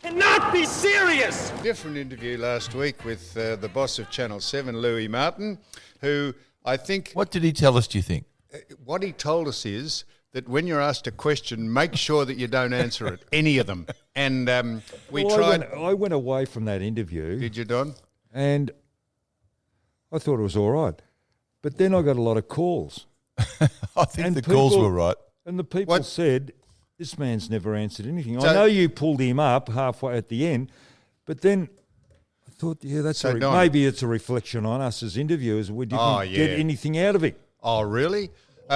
cannot be serious. Different interview last week with the boss of Channel 7, Louis Martin, who I think... What did he tell us, do you think? What he told us is that when you're asked a question, make sure that you don't answer it, any of them. And I went away from that interview. Did you, Don? And I thought it was all right. But then I got a lot of calls. I think the calls were right. And the people said, this man's never answered anything. I know you pulled him up halfway at the end, but then I thought, yeah, that's maybe it's a reflection on us as interviewers. We didn't get anything out of it. Oh, really?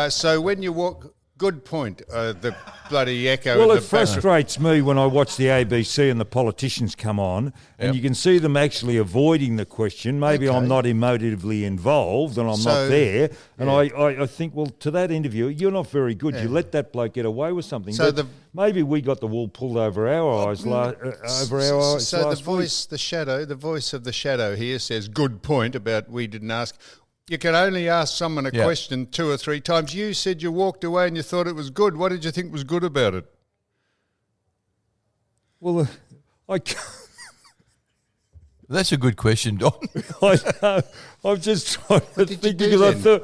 So when you walk... Good point, the bloody echo. Well, it frustrates me when I watch the ABC and the politicians come on and you can see them actually avoiding the question. Maybe I'm not emotively involved and I'm not there. And I think, well, to that interview, you're not very good. You let that bloke get away with something. So maybe we got the wool pulled over our eyes last week. So the voice of the shadow here says, good point about we didn't ask. You can only ask someone a question 2 or 3 times. You said you walked away and you thought it was good. What did you think was good about it? Well, That's a good question, Don. I know. I'm just trying to think because I thought...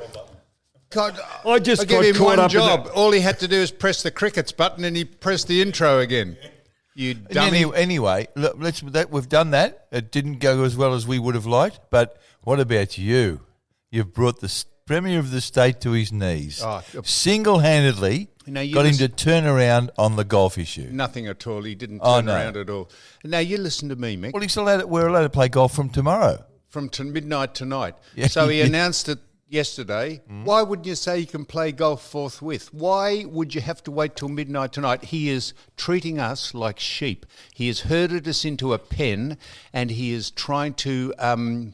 God, I just gave him caught one up job. All he had to do is press the crickets button and he pressed the intro again. You dummy. Anyway, look, we've done that. It didn't go as well as we would have liked, but what about you? You've brought the Premier of the state to his knees. Single-handedly got him to turn around on the golf issue. Nothing at all. He didn't turn around at all. Now, you listen to me, Mick. Well, we're allowed to play golf from tomorrow. From midnight tonight. Yeah. So he announced it yesterday. Why wouldn't you say you can play golf forthwith? Why would you have to wait till midnight tonight? He is treating us like sheep. He has herded us into a pen and he is trying to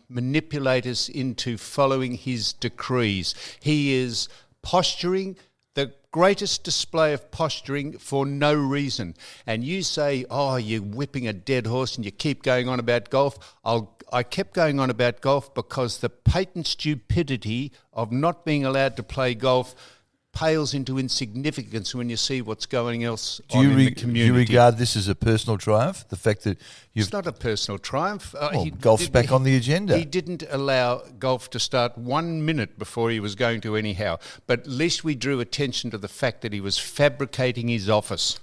manipulate us into following his decrees. He is posturing, the greatest display of posturing for no reason. And you say, oh, you're whipping a dead horse and you keep going on about golf. I kept going on about golf because the patent stupidity of not being allowed to play golf pales into insignificance when you see what's going else on in the community. Do you regard this as a personal triumph? The fact that it's not a personal triumph. Golf's back on the agenda. He didn't allow golf to start 1 minute before he was going to anyhow. But at least we drew attention to the fact that he was fabricating his office.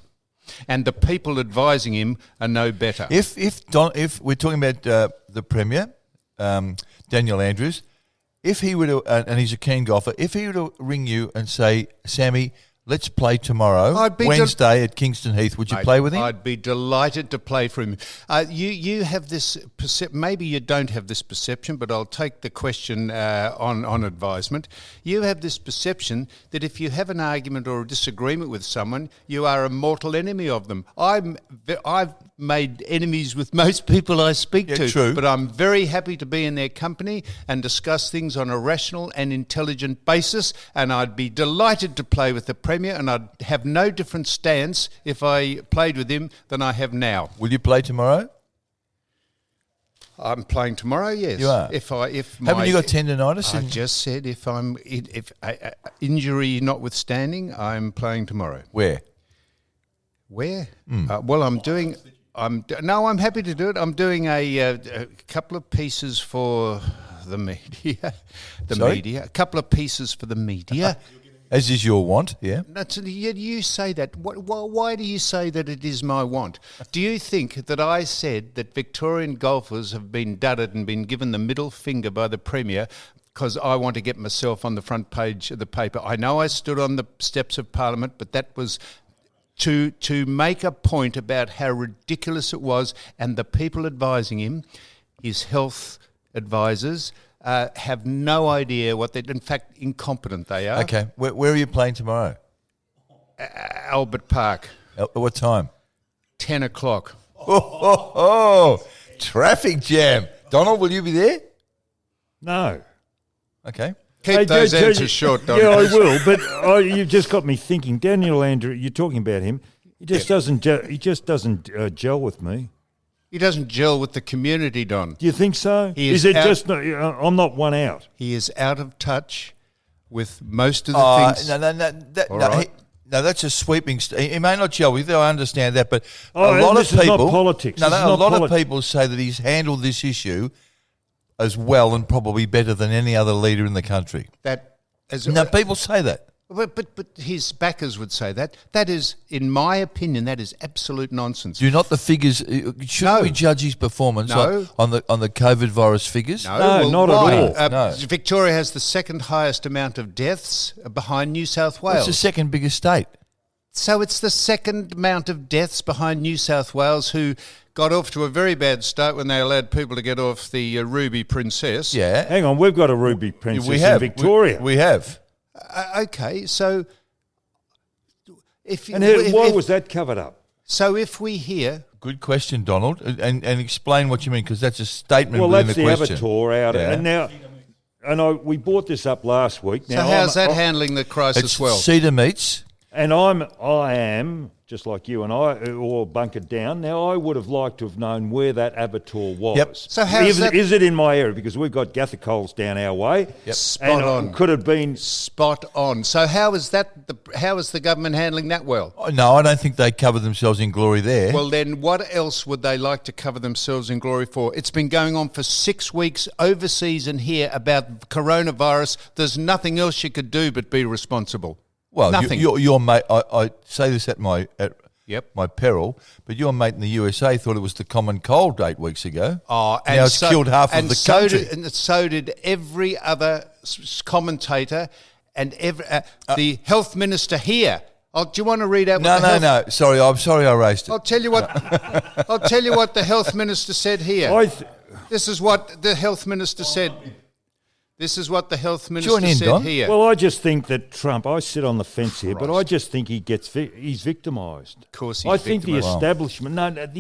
And the people advising him are no better. If we're talking about the Premier, Daniel Andrews, if he were to, and he's a keen golfer, if he were to ring you and say, Sammy, let's play tomorrow, Wednesday at Kingston Heath, would you play with him? I'd be delighted to play for him. You have this maybe you don't have this perception, but I'll take the question on advisement. You have this perception that if you have an argument or a disagreement with someone, you are a mortal enemy of them. I've made enemies with most people I speak to, true. But I'm very happy to be in their company and discuss things on a rational and intelligent basis, and I'd be delighted to play with the Premier, and I'd have no different stance if I played with him than I have now. Will you play tomorrow? I'm playing tomorrow. Yes, you are. Haven't you got tendinitis? I just said if injury notwithstanding, I'm playing tomorrow. Where? Well, I'm happy to do it. I'm doing a couple of pieces for the media. A couple of pieces for the media. As is your want, yeah. You say that. Why do you say that it is my want? Do you think that I said that Victorian golfers have been dudded and been given the middle finger by the Premier because I want to get myself on the front page of the paper? I know I stood on the steps of Parliament, but that was to make a point about how ridiculous it was, and the people advising him, his health advisors, have no idea what they're... In fact, incompetent they are. Okay. Where are you playing tomorrow? Albert Park. What time? 10 o'clock. Oh, traffic jam. Donald, will you be there? No. Okay. Keep those answers short, Donald. Yeah, I will, but you've just got me thinking. Daniel Andrews, you're talking about him. He just doesn't gel with me. He doesn't gel with the community, Don. Do you think so? I'm not one out. He is out of touch with most of the things. No, that's a sweeping. He may not gel with you. I understand that, but a and lot of this is people. not politics. No, This is a not lot of people say that he's handled this issue as well and probably better than any other leader in the country. People say that. But his backers would say that. That is, in my opinion, that is absolute nonsense. Do not the figures? Shouldn't we judge his performance on the COVID virus figures? No, not at all. Victoria has the second highest amount of deaths behind New South Wales. It's the second biggest state. So it's the second amount of deaths behind New South Wales, who got off to a very bad start when they allowed people to get off the Ruby Princess. Yeah. Hang on, we've got a Ruby Princess in Victoria. We have. Okay, so why was that covered up? So if we hear... Good question, Donald, and explain what you mean, because that's a statement well, within that's the question. Avatar out. Yeah. And now, we brought this up last week. Now, so how's that handling the crisis it's well? Cedar meats. And I am, just like you and I, all bunkered down. Now, I would have liked to have known where that Avatar was. Yep. So is it in my area? Because we've got Gathercoles down our way. Yep. Spot on. Could have been spot on. So how is the government handling that well? No, I don't think they cover themselves in glory there. Well, then what else would they like to cover themselves in glory for? It's been going on for 6 weeks overseas and here about coronavirus. There's nothing else you could do but be responsible. Well, nothing. Your mate, I say this at my Yep. my peril, but your mate in the USA thought it was the common cold 8 weeks ago. Oh, and now it's killed half of the country. And so did every other commentator and the health minister here. Oh, do you want to read out? No. Sorry, I'm sorry I raised it. I'll tell you what. I'll tell you what the health minister said here. This is what the health minister said. This is what the health minister said Don. here. Well, I just think that Trump, I sit on the fence here, but I just think he's victimised. Of course he's I think the victimised.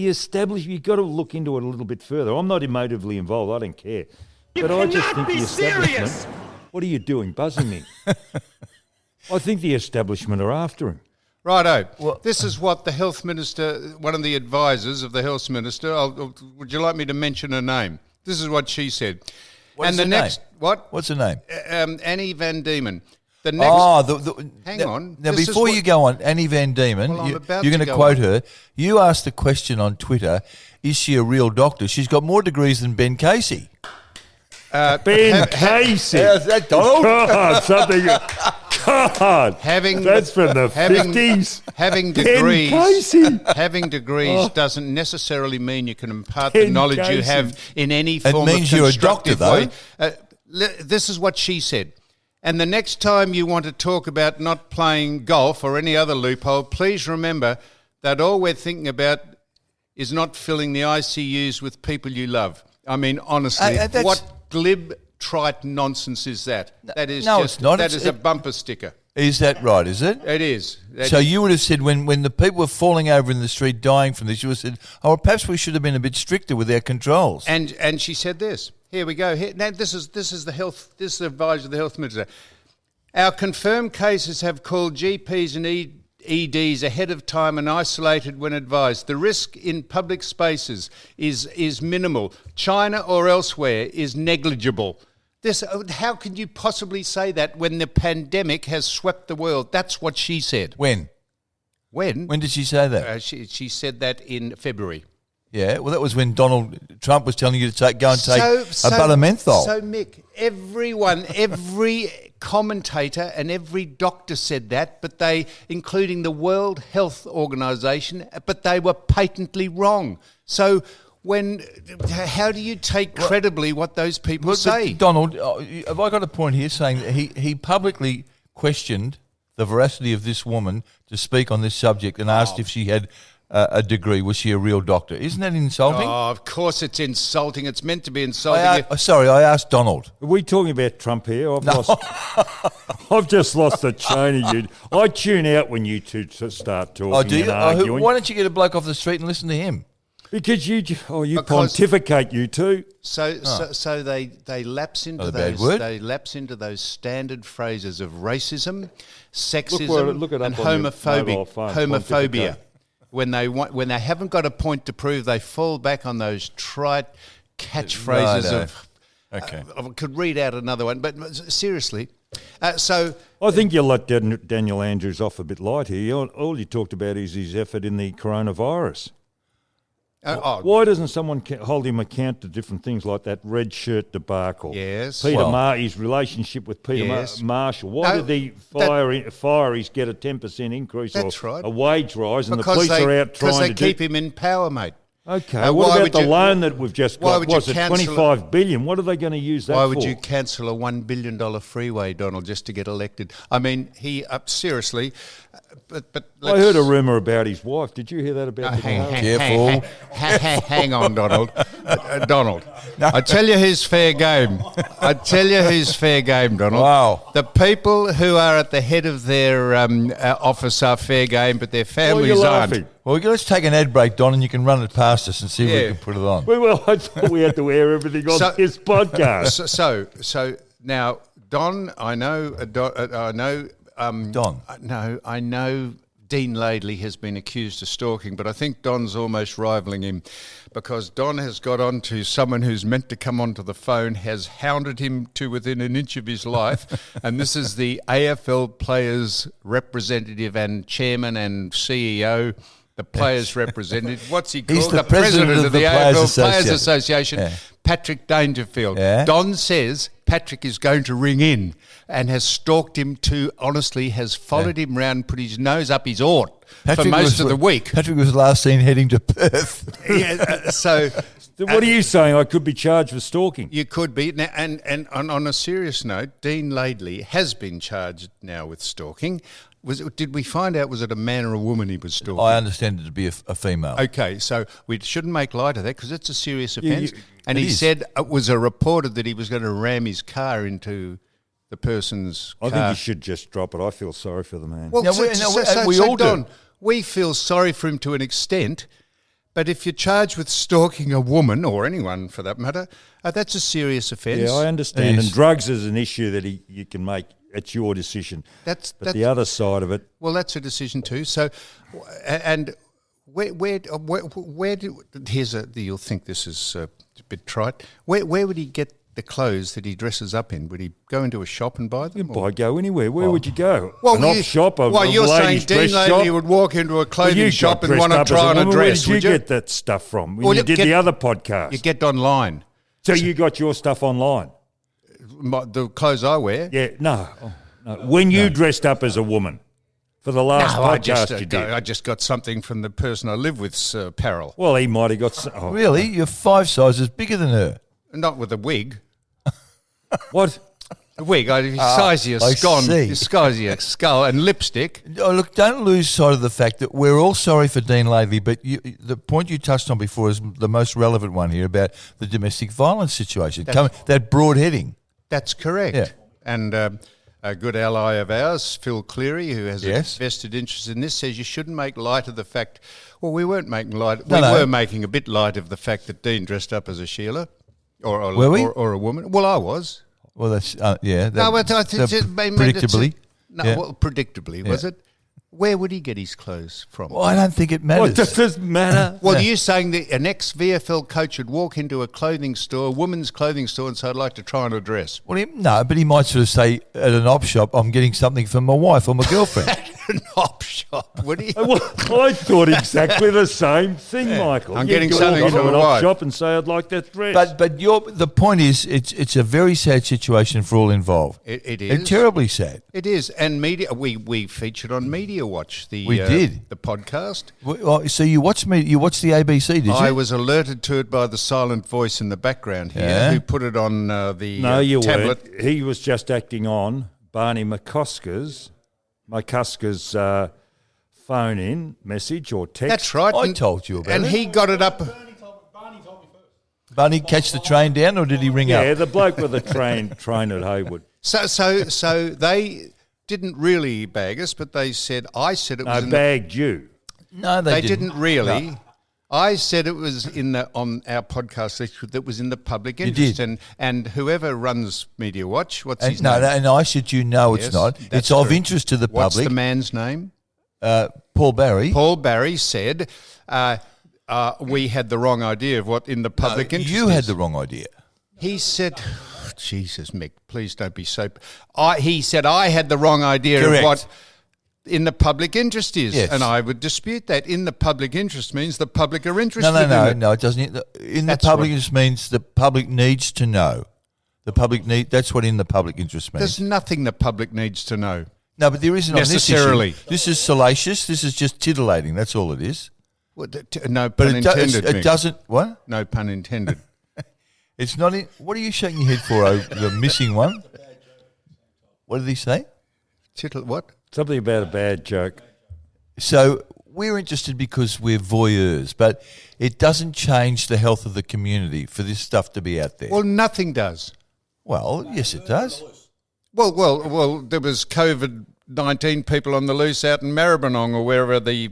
establishment, you've got to look into it a little bit further. I'm not emotively involved, I don't care. You but I just cannot think be the establishment, serious. what are you doing, buzzing me? I think the establishment are after him. Righto. Well, this is what the health minister, one of the advisors of the health minister, would you like me to mention her name? This is what she said. What's her name? What's her name? Annie Van Diemen. The next. Hang on. Now, before you go on, Annie Van Diemen, you're going to quote her. You asked the question on Twitter: is she a real doctor? She's got more degrees than Ben Casey. Ben Casey. How's that, Donald? God, something. God, that's from the 50s. Having degrees doesn't necessarily mean you can impart the knowledge you have in any form of constructive way. This is what she said. And the next time you want to talk about not playing golf or any other loophole, please remember that all we're thinking about is not filling the ICUs with people you love. I mean, honestly, what glib, trite nonsense is that? That is it's not. That is a bumper sticker. Is that right, is it? It is. So you would have said when the people were falling over in the street dying from this, you would have said, well, perhaps we should have been a bit stricter with our controls. And she said this. Here we go. Now this is the advisor of the health minister. Our confirmed cases have called GPs and EDs ahead of time and isolated when advised. The risk in public spaces is minimal. China or elsewhere is negligible. How can you possibly say that when the pandemic has swept the world? That's what she said. When? When did she say that? She said that in February. Yeah, well, that was when Donald Trump was telling you to go and take a butter menthol. So, Mick, every commentator and every doctor said that, but including the World Health Organization, but they were patently wrong. So how do you take credibly what those people say? Donald, have I got a point here saying that he publicly questioned the veracity of this woman to speak on this subject and asked if she had a degree. Was she a real doctor? Isn't that insulting? Oh, of course it's insulting. It's meant to be insulting. I asked Donald. Are we talking about Trump here? I've just lost the chain of you. I tune out when you two start talking and arguing. Why don't you get a bloke off the street and listen to him? Because you pontificate, you two. So they lapse into those standard phrases of racism, sexism, and homophobia. When they haven't got a point to prove, they fall back on those catchphrases of. Okay, I could read out another one, but seriously, I think you let Daniel Andrews off a bit light here. All you talked about is his effort in the coronavirus. Why doesn't someone hold him account to different things like that red shirt debacle? Yes. His relationship with Peter Marshall. Why did the fireys get a 10% increase or a wage rise and the police are out trying to Because they keep him in power, mate. Okay, what about the loan that we've just got? Was it $25 billion? What are they going to use that for? Why would you cancel a $1 billion freeway, Donald, just to get elected? I mean, seriously, but I heard a rumour about his wife. Did you hear that about Careful. Hang on, Donald. Donald, I tell you who's fair game. Donald. Wow. The people who are at the head of their office are fair game, but their families aren't. Well, let's take an ad break, Don, and you can run it past us and see if we can put it on. Well, I thought we had to air everything on this podcast. So now, Don, I know Dean Laidley has been accused of stalking, but I think Don's almost rivaling him because Don has got on to someone who's meant to come onto the phone, has hounded him to within an inch of his life, and this is the AFL players representative and chairman and CEO. The players' representative. What's he called? He's the president of the AFL Players Association, Yeah. Patrick Dangerfield. Yeah. Don says Patrick is going to ring in and has stalked him has followed him round, put his nose up his ort for most of the week. Patrick was last seen heading to Perth. So what are you saying? I could be charged for stalking? You could be. Now, and on a serious note, Dean Laidley has been charged now with stalking. Did we find out, was it a man or a woman he was stalking? I understand it to be a female. Okay, so we shouldn't make light of that because it's a serious offence. And he said it was reported that he was going to ram his car into the person's car. I think you should just drop it. I feel sorry for the man. Well, we all do. Don, we feel sorry for him to an extent, but if you're charged with stalking a woman, or anyone for that matter, that's a serious offence. Yeah, I understand. And drugs is an issue that you can make. It's your decision. But the other side of it. Well, that's a decision too. So, and where do, you'll think this is a bit trite. Where would he get the clothes that he dresses up in? Would he go into a shop and buy them? I'd go anywhere. Where would you go? Well, an op shop, you're saying Dean Laidley would walk into a clothing shop and want to try on a dress, Where did you get that stuff from? When you did the other podcast. You get online. So you got your stuff online? The clothes I wear? Yeah, no. When you dressed up as a woman for the last podcast you did. I just got something from the person I live with's apparel. Well, he might have got... Really? You're 5 sizes bigger than her. Not with a wig. What? A wig. Size your skull and lipstick. Oh, look, don't lose sight of the fact that we're all sorry for Dean Laidley, but the point you touched on before is the most relevant one here about the domestic violence situation. That broad heading. That's correct. Yeah. And a good ally of ours, Phil Cleary, who has a vested interest in this, says you shouldn't make light of the fact. Well, we weren't making light. We were making a bit light of the fact that Dean dressed up as a Sheila or a woman. Well, I was. Well, that's predictably. Predictably, was it? Where would he get his clothes from? Well, I don't think it matters. What does it matter? Well, you're saying that an ex-VFL coach would walk into a clothing store, a women's clothing store, and say, I'd like to try on a dress. Well, but he might sort of say at an op shop, I'm getting something for my wife or my girlfriend. At an op shop, would he? Well, I thought exactly the same thing, Michael. I'm getting something for an my op wife. shop and say, I'd like that dress. But the point is, it's a very sad situation for all involved. It is. It's terribly sad. It is. And media, we featured on Media Watch, the podcast. Well, so you watched the ABC, did you? I was alerted to it by the silent voice in the background here, who put it on the tablet. Weren't. He was just acting on Barney McCuskers' phone-in message or text. That's right. I told you about it. And he got it up. Barney catch the train down, or did he ring up? Yeah, the bloke with the train at Haywood. So they didn't really bag us, but they said I said it was. Bagged you. No, they didn't really. No. I said it was on our podcast that was in the public interest, and whoever runs Media Watch, what's his name? And I said it's not. It's true. of interest to the public. What's the man's name? Paul Barry. Paul Barry said we had the wrong idea of what in the public interest. You had the wrong idea. He said Jesus, Mick, please don't be so. He said I had the wrong idea Correct. of what in the public interest is, Yes. and I would dispute that. In the public interest means the public are interested No, in it. it doesn't. In the That's public what- interest means the public needs to know. That's what in the public interest means. There's nothing the public needs to know. No, but there isn't on Necessarily. this issue. This is salacious. This is just titillating. That's all it is. No But pun intended, it Mick. doesn't. What? No pun intended. It's not. What are you shaking your head for? The missing one. What did he say? What? Something about a bad joke. So we're interested because we're voyeurs, but it doesn't change the health of the community for this stuff to be out there. Well, nothing does. Well, yes, it does. Well. There was COVID-19 people on the loose out in Maribyrnong or wherever the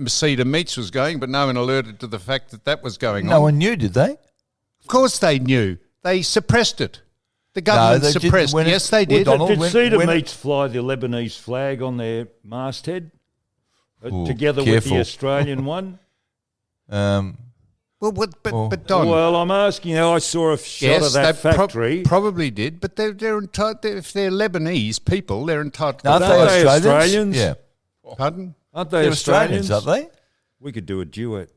Cedar Meats was going, but no one alerted to the fact that was going on. No one knew, did they? Of course they knew. They suppressed it. The government they didn't. suppressed. When it- Yes, they did. Well, Donald, Did when- Cedar when- Meats fly the Lebanese flag on their masthead Ooh, together with careful. the Australian one? But Don. Well, I'm asking you. I saw a shot of that they factory. probably did, but they're entitled. If they're Lebanese people, they're entitled. Aren't to they Aren't they Australians? Australians? Yeah. Pardon? Aren't they They're Australians, aren't they? We could do a duet.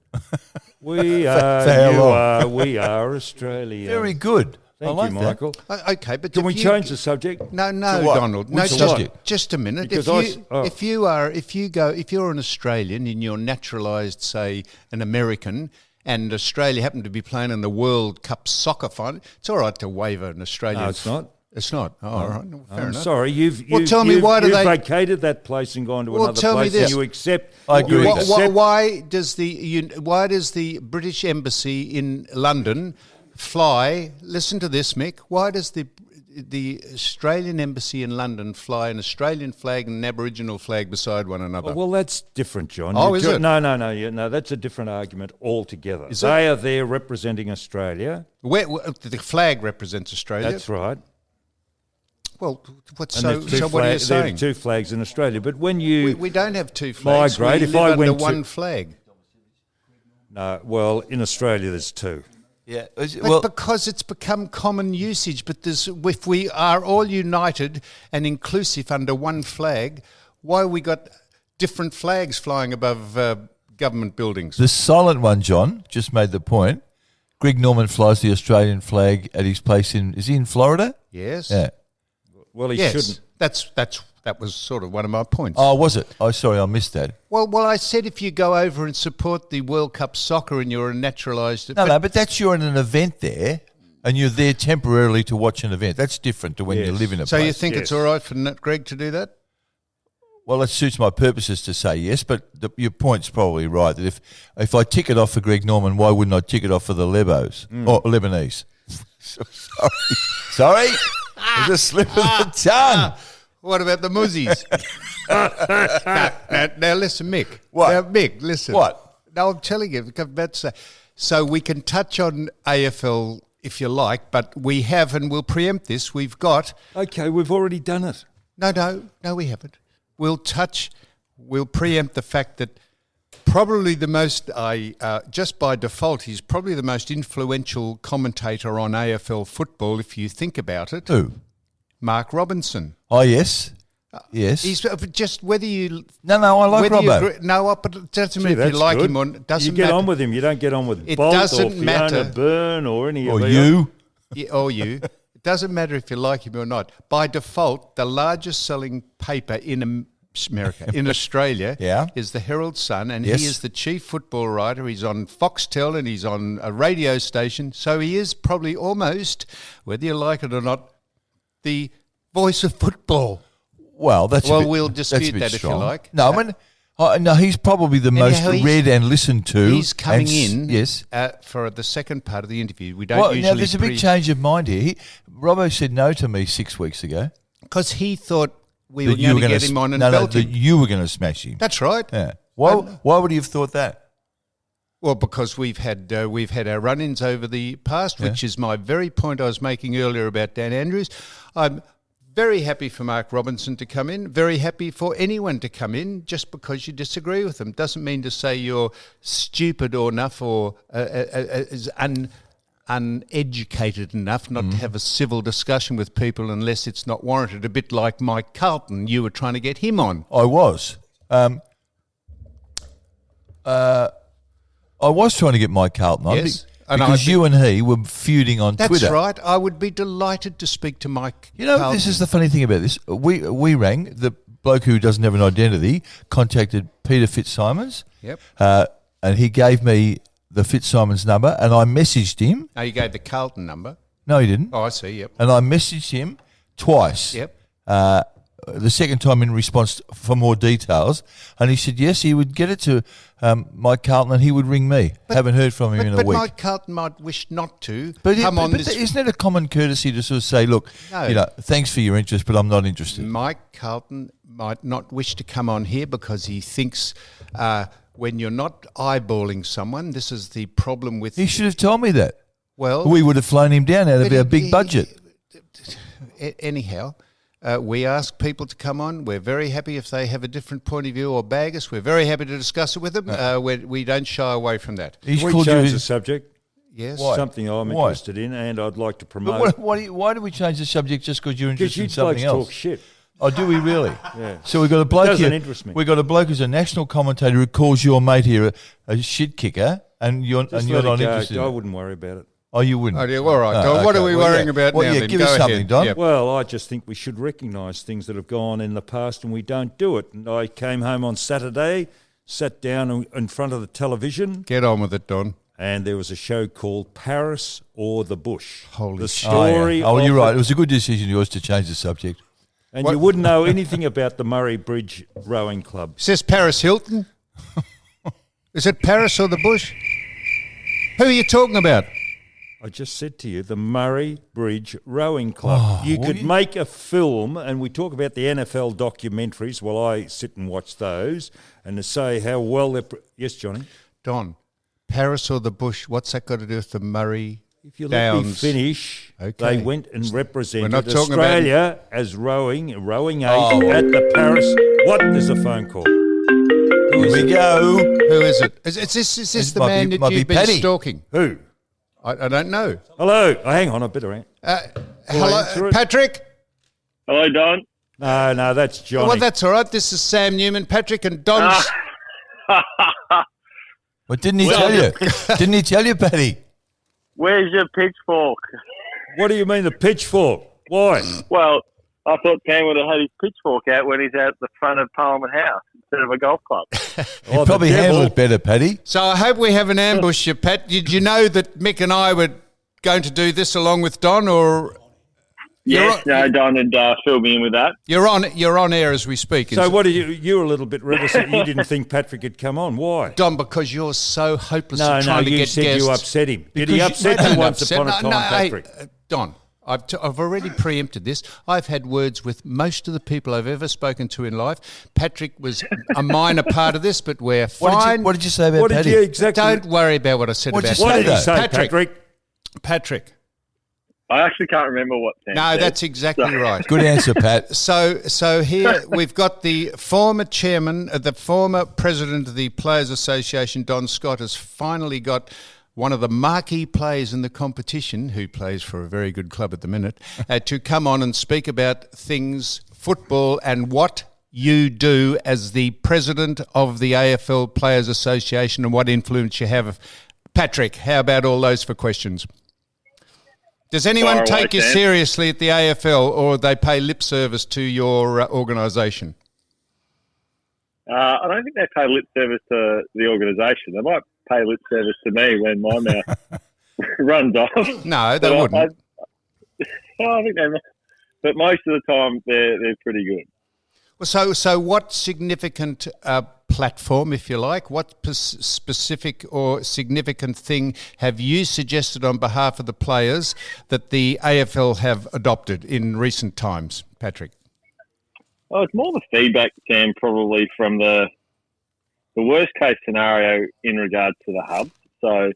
We are, for how you long? are, we are Australia. Very good. Thank I like you, that. Michael. Okay, but Can if we you- change the subject? No, To what? Donald. No, Which just, subject? just a minute. Because If you're an Australian and you're naturalised, say, an American, and Australia happened to be playing in the World Cup soccer final, it's all right to waive an Australian. No, it's not. It's not. Oh, all right. No, fair I'm enough. sorry, you've tell me, why do you've they- vacated that place and gone to Well, another tell me place, this. and you accept. I agree. you Why- accept- Why does the British Embassy in London fly? Listen to this, Mick. Why does the Australian Embassy in London fly an Australian flag and an Aboriginal flag beside one another? Oh, well, that's different, John. Oh, is it? No. That's a different argument altogether. Is They are there representing Australia. Where the flag represents Australia. That's right. Well, what's And so? there's two So what are you flag- there are saying? two flags in Australia. But when you We don't have two flags. migrate, we if live I under went to- one flag. no, well, in Australia there's two. Yeah. But because it's become common usage, but if we are all united and inclusive under one flag, why we got different flags flying above government buildings? the silent one, John, just made the point. Greg Norman flies the Australian flag at his place is he in Florida? Yes. Yeah. Well, he Yes. shouldn't. That was sort of one of my points. Oh, was it? Oh, sorry, I missed that. Well, I said if you go over and support the World Cup soccer and you're a naturalised... No, but that's you're in an event there, and you're there temporarily to watch an event. That's different to when you Yes. live in a So place. you think it's Yes. all right for Greg to do that? Well, it suits my purposes to say yes, but your point's probably right. That if I tick it off for Greg Norman, why wouldn't I tick it off for the Lebos or Lebanese? Sorry, it was a slip of the tongue. What about the Muzzies? now listen, Mick. What? Now, Mick, listen. What? No, I'm telling you. I'm about to say. So we can touch on AFL if you like, but we have, and we'll preempt this. We've got. Okay, we've already done it. No, we haven't. We'll preempt the fact that probably the most, just by default, he's probably the most influential commentator on AFL football if you think about it. Who? Mark Robinson. Oh, yes. Yes. He's just whether you... No, I like whether you Robbo. agree- no, but it doesn't matter if That's you like good. him or it doesn't you get matter. on with him. You don't get on with It Bolt doesn't or Fiona matter. Byrne or any Or of the you. Or you. It doesn't matter if you like him or not. By default, the largest selling paper in America, in Australia, Yeah. is the Herald Sun, and Yes. he is the chief football writer. He's on Foxtel and he's on a radio station, so he is probably almost, whether you like it or not, the voice of football. Well, We'll that's dispute a bit that if you strong. like. No, no, he's probably the most how he's- read and listened to. He's coming and in Yes. for the second part of the interview. We don't Well, usually... now there's a big change of mind here. Robbo said no to me 6 weeks ago. Because he thought we That were you going were to gonna get him on and no, belt that him. you were going to smash him. That's right. Yeah. Why would he have thought that? Well, because we've had our run-ins over the past, which is my very point I was making earlier about Dan Andrews. I'm very happy for Mark Robinson to come in. Very happy for anyone to come in. Just because you disagree with them doesn't mean to say you're stupid or enough or is uneducated enough not to have a civil discussion with people unless it's not warranted. A bit like Mike Carlton, you were trying to get him on. I was. I was trying to get Mike Carlton on because you and he were feuding on Twitter. That's right. I would be delighted to speak to Mike Carlton. This is the funny thing about this. We rang, the bloke who doesn't have an identity contacted Peter Fitzsimons. Yep. And he gave me the Fitzsimons number, and I messaged him. Oh, you gave the Carlton number? No, he didn't. Oh, I see, yep. And I messaged him twice. Yep. The second time in response for more details, and he said yes, he would get it to Mike Carlton and he would ring me. Haven't heard from him in a week. But Mike Carlton might wish not to come on this. Isn't it a common courtesy to sort of say, look, thanks for your interest, but I'm not interested? Mike Carlton might not wish to come on here because he thinks when you're not eyeballing someone, this is the problem with... He should have told me that. Well... We would have flown him down out of our big budget. Anyhow... we ask people to come on. We're very happy if they have a different point of view or bag us. We're very happy to discuss it with them. We don't shy away from that. We change the subject. Yes. Why? Something I'm interested in and I'd like to promote. But why do we change the subject just because you're interested in something else? Talk shit. Oh, do we really? Yeah. So we've got a bloke It doesn't here. interest me. We've got a bloke who's a national commentator who calls your mate here a shit kicker, and you're not interested. I wouldn't worry about it. Oh, you wouldn't? Oh, yeah, all right, Don. What are we worrying about now? Yeah, then? give us something, ahead. Don. Yep. Well, I just think we should recognise things that have gone in the past and we don't do it. And I came home on Saturday, sat down in front of the television. Get on with it, Don. And there was a show called Paris or the Bush. Holy the shit. story. Oh, you're right. It was a good decision of yours to change the subject. And you wouldn't know anything about the Murray Bridge Rowing Club. Is this Paris Hilton? Is it Paris or the Bush? Who are you talking about? I just said to you, the Murray Bridge Rowing Club. You could make a film, and we talk about the NFL documentaries. Well, I sit and watch those, and to say how well they're... Yes, Johnny? Don, Paris or the Bush, what's that got to do with the Murray If you let me Downs? finish, Okay. they went and represented not talking Australia as rowing eight at the Paris... What? There's a phone call. Here we go. Who is it? Is this the man that you've been Paddy. stalking? Who? I don't know. Hello. Oh, hang on, I better answer. Hello, Patrick? Hello, Don. No, that's Johnny. Well, that's all right. This is Sam Newman, Patrick and Don. Well, didn't he tell you? Didn't he tell you, Paddy? Where's your pitchfork? What do you mean the pitchfork? Why? Well, I thought Cam would have had his pitchfork out when he's out the front of Parliament House instead of a golf club. He probably handled it better, Paddy. So I hope we haven't ambushed you, Pat. Did you know that Mick and I were going to do this along with Don, or... Yes, Don had filled me in with that. You're on air as we speak. So what are you were a little bit reticent. You didn't think Patrick had come on. Why? Don, because you're so hopeless at trying to you get said guests. you upset him. Did he Because upset you once upon a time, Patrick? Don, I've already preempted this. I've had words with most of the people I've ever spoken to in life. Patrick was a minor part of this, but we're fine. What did you say about What Paddy? did you exactly... Don't worry about what I said What about did you What did he though? say, Patrick? Patrick. I actually can't remember what Sam No, said. that's exactly right. Good answer, Pat. So here we've got the former chairman, the former president of the Players Association, Don Scott, has finally got one of the marquee players in the competition, who plays for a very good club at the minute, to come on and speak about things, football, and what you do as the president of the AFL Players Association and what influence you have. Patrick, how about all those for questions? Does anyone Far away, take you Sam. seriously at the AFL, or they pay lip service to your organisation? I don't think they pay lip service to the organisation. They might pay lip service to me when my mouth runs off. No, they But wouldn't. I think they might. But most of the time, they're pretty good. Well, so what significant platform, if you like, what specific or significant thing have you suggested on behalf of the players that the AFL have adopted in recent times, Patrick? Well, it's more the feedback, Sam, probably from the worst case scenario in regards to the hub. So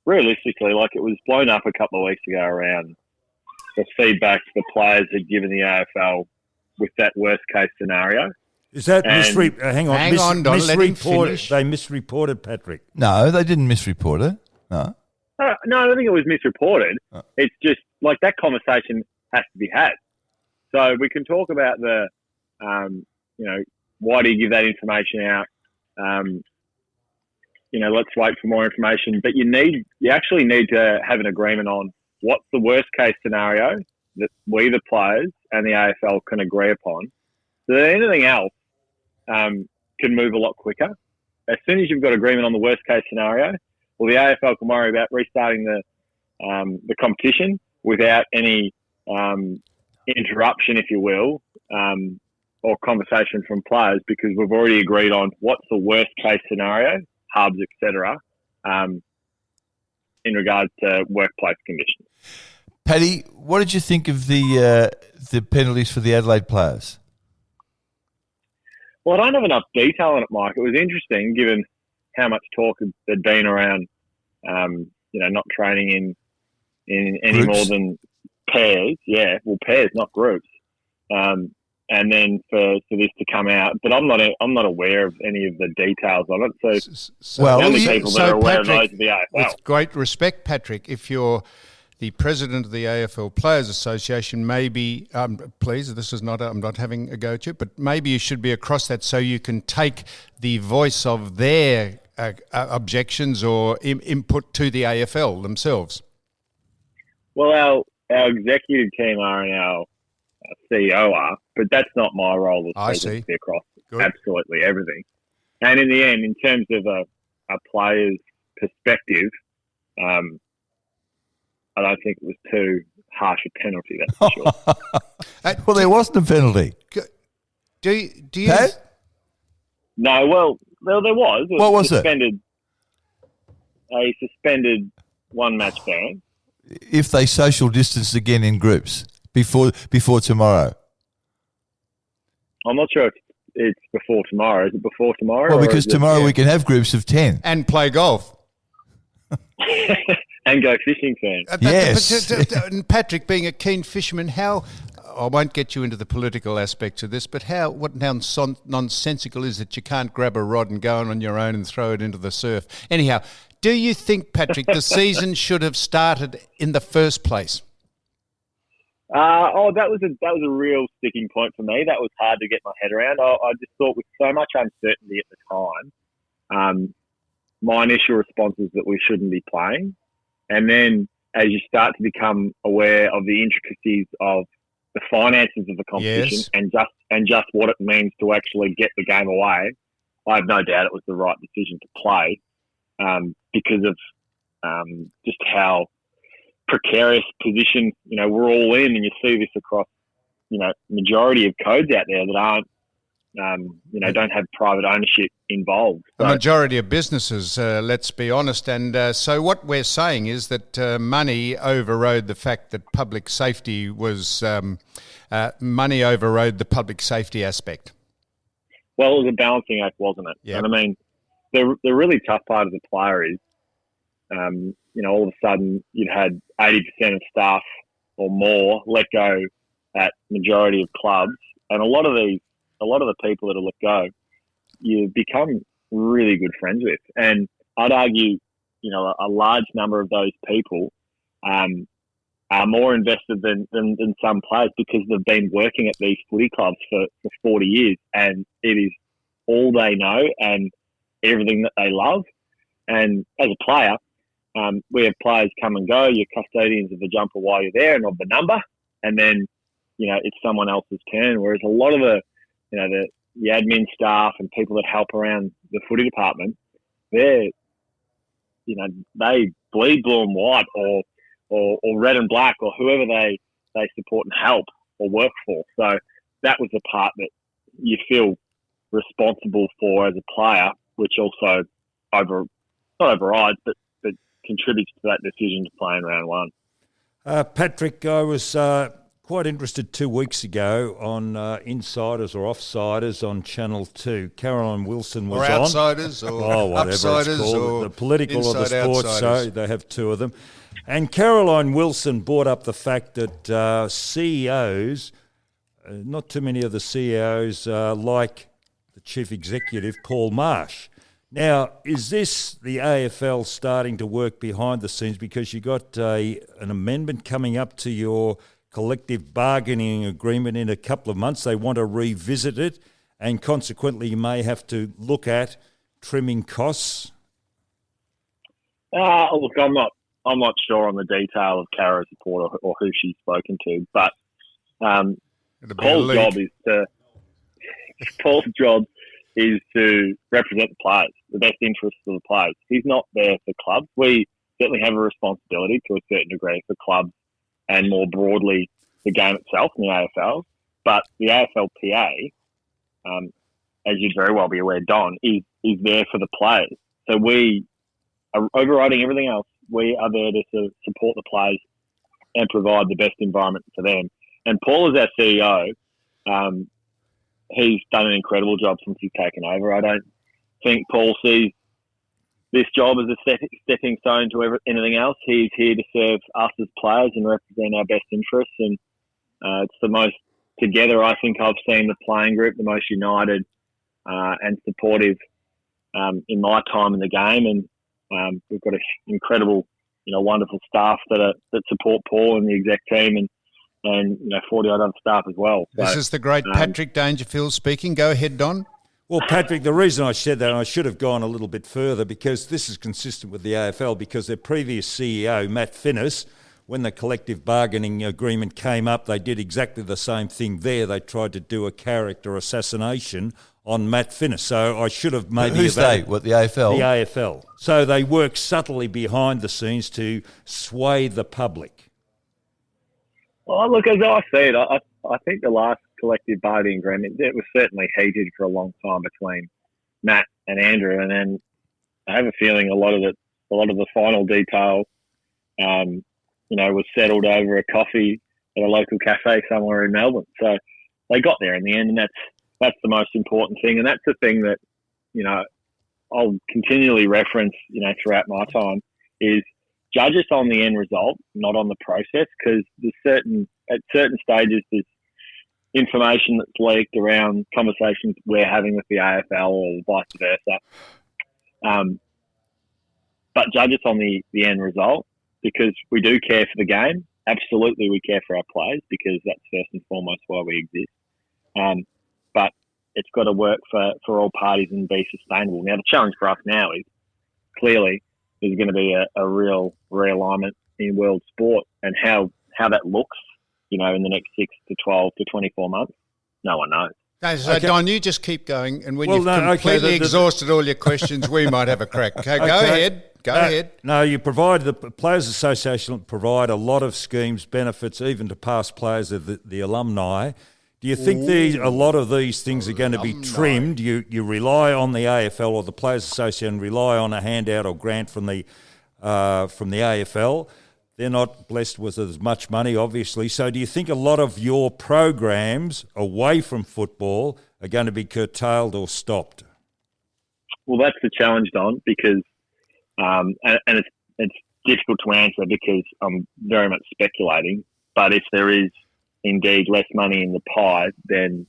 realistically, like it was blown up a couple of weeks ago around the feedback the players had given the AFL with that worst case scenario. Is that And- hang on? Hang on, Don, let him misreported. finish. They misreported Patrick. No, they didn't misreport it. No. No, I don't think it was misreported. It's just like that conversation has to be had. So we can talk about the, why do you give that information out? Let's wait for more information. But you actually need to have an agreement on what's the worst case scenario that we, the players, and the AFL can agree upon. So that anything else can move a lot quicker. As soon as you've got agreement on the worst case scenario, well, the AFL can worry about restarting the competition without any interruption, if you will, or conversation from players, because we've already agreed on what's the worst case scenario, hubs, etc., in regards to workplace conditions. Paddy, what did you think of the penalties for the Adelaide players? Well, I don't have enough detail on it, Mike. It was interesting, given how much talk had been around, not training in any Groups? more than pairs. Yeah, well, pairs, not groups. And then for this to come out, but I'm not aware of any of the details on it. So, Well, the only people that are aware of those are the AFL. With great respect, Patrick, if you're the president of the AFL Players Association, maybe, please, this is not, I'm not having a go at you, but maybe you should be across that so you can take the voice of their objections or input to the AFL themselves. Well, our executive team are and our CEO are, but that's not my role as president to be across absolutely everything. And in the end, in terms of a player's perspective, I don't think it was too harsh a penalty, that's for sure. Well, there wasn't a penalty. Do you? Pat? No, well, there was. What was it? A suspended one-match ban. If they social distance again in groups before tomorrow. I'm not sure if it's before tomorrow. Is it before tomorrow? Well, because tomorrow we can have groups of 10. And play golf. And go fishing, fan. Yes. But Patrick, being a keen fisherman, how... I won't get you into the political aspects of this, but how nonsensical is it you can't grab a rod and go on your own and throw it into the surf? Anyhow, do you think, Patrick, the season should have started in the first place? That was a real sticking point for me. That was hard to get my head around. I just thought with so much uncertainty at the time, my initial response was that we shouldn't be playing. And then as you start to become aware of the intricacies of the finances of the competition and just what it means to actually get the game away, I have no doubt it was the right decision to play because of just how precarious position, we're all in, and you see this across, majority of codes out there that aren't, don't have private ownership involved. So, the majority of businesses, let's be honest. And so what we're saying is that money overrode the fact that public safety was, money overrode the public safety aspect. Well, it was a balancing act, wasn't it? Yeah. And I mean, the really tough part of the player is, all of a sudden you'd had 80% of staff or more let go at majority of clubs. And a lot of the people that are let go, you become really good friends with. And I'd argue, a large number of those people are more invested than some players because they've been working at these footy clubs for 40 years, and it is all they know and everything that they love. And as a player, we have players come and go. You're custodians of the jumper while you're there and of the number, and then, it's someone else's turn. Whereas a lot of the admin staff and people that help around the footy department, they bleed blue and white or red and black or whoever they support and help or work for. So that was the part that you feel responsible for as a player, which also not overrides, but contributes to that decision to play in round one. Patrick, I was quite interested 2 weeks ago on Insiders or Offsiders on Channel 2. Caroline Wilson was or on. Outsiders or whatever Upsiders it's called, or the political or the Inside sports Outsiders. show. They have two of them. And Caroline Wilson brought up the fact that CEOs, not too many of the CEOs like the chief executive, Paul Marsh. Now, is this the AFL starting to work behind the scenes because you got an amendment coming up to your collective bargaining agreement in a couple of months? They want to revisit it, and consequently you may have to look at trimming costs? Look, I'm not sure on the detail of Cara's report or who she's spoken to, but Paul's job is to represent the players, the best interests of the players. He's not there for clubs. We certainly have a responsibility to a certain degree for clubs and more broadly the game itself in the AFL. But the AFLPA, as you'd very well be aware, Don, is there for the players. So we are overriding everything else. We are there to support the players and provide the best environment for them. And Paul is our CEO. He's done an incredible job since he's taken over. I don't think Paul sees this job as a stepping stone to anything else. He's here to serve us as players and represent our best interests. And it's the most together I think I've seen the playing group, the most united and supportive in my time in the game. And we've got an incredible, wonderful staff that support Paul and the exec team and 40 odd other staff as well. This is the great Patrick Dangerfield speaking. Go ahead, Don. Well, Patrick, the reason I said that, and I should have gone a little bit further, because this is consistent with the AFL, because their previous CEO, Matt Finnis, when the collective bargaining agreement came up, they did exactly the same thing there. They tried to do a character assassination on Matt Finnis. So I should have maybe... Who's they? What, the AFL? The AFL. So they work subtly behind the scenes to sway the public. Well, look, as I said, I think the last collective bargaining agreement, it was certainly heated for a long time between Matt and Andrew, and then I have a feeling a lot of the final detail, was settled over a coffee at a local cafe somewhere in Melbourne. So they got there in the end, and that's the most important thing, and that's the thing that I'll continually reference throughout my time is judge us on the end result, not on the process, because at certain stages there's information that's leaked around conversations we're having with the AFL or vice versa. But judge us on the end result, because we do care for the game. Absolutely, we care for our players, because that's first and foremost why we exist. But it's got to work for all parties and be sustainable. Now, the challenge for us now is clearly there's going to be a real realignment in world sport, and how that looks, in the next 6 to 12 to 24 months, no one knows. Okay, so Don, you just keep going, and when you've completely exhausted all your questions, we might have a crack. Okay, go ahead. No, the Players Association provide a lot of schemes, benefits, even to past players of the alumni. Do you think a lot of these things are going to be trimmed? You rely on the AFL or the Players Association rely on a handout or grant from the AFL. They're not blessed with as much money, obviously. So do you think a lot of your programs away from football are going to be curtailed or stopped? Well, that's the challenge, Don, because and it's difficult to answer because I'm very much speculating. But if there is indeed less money in the pie, then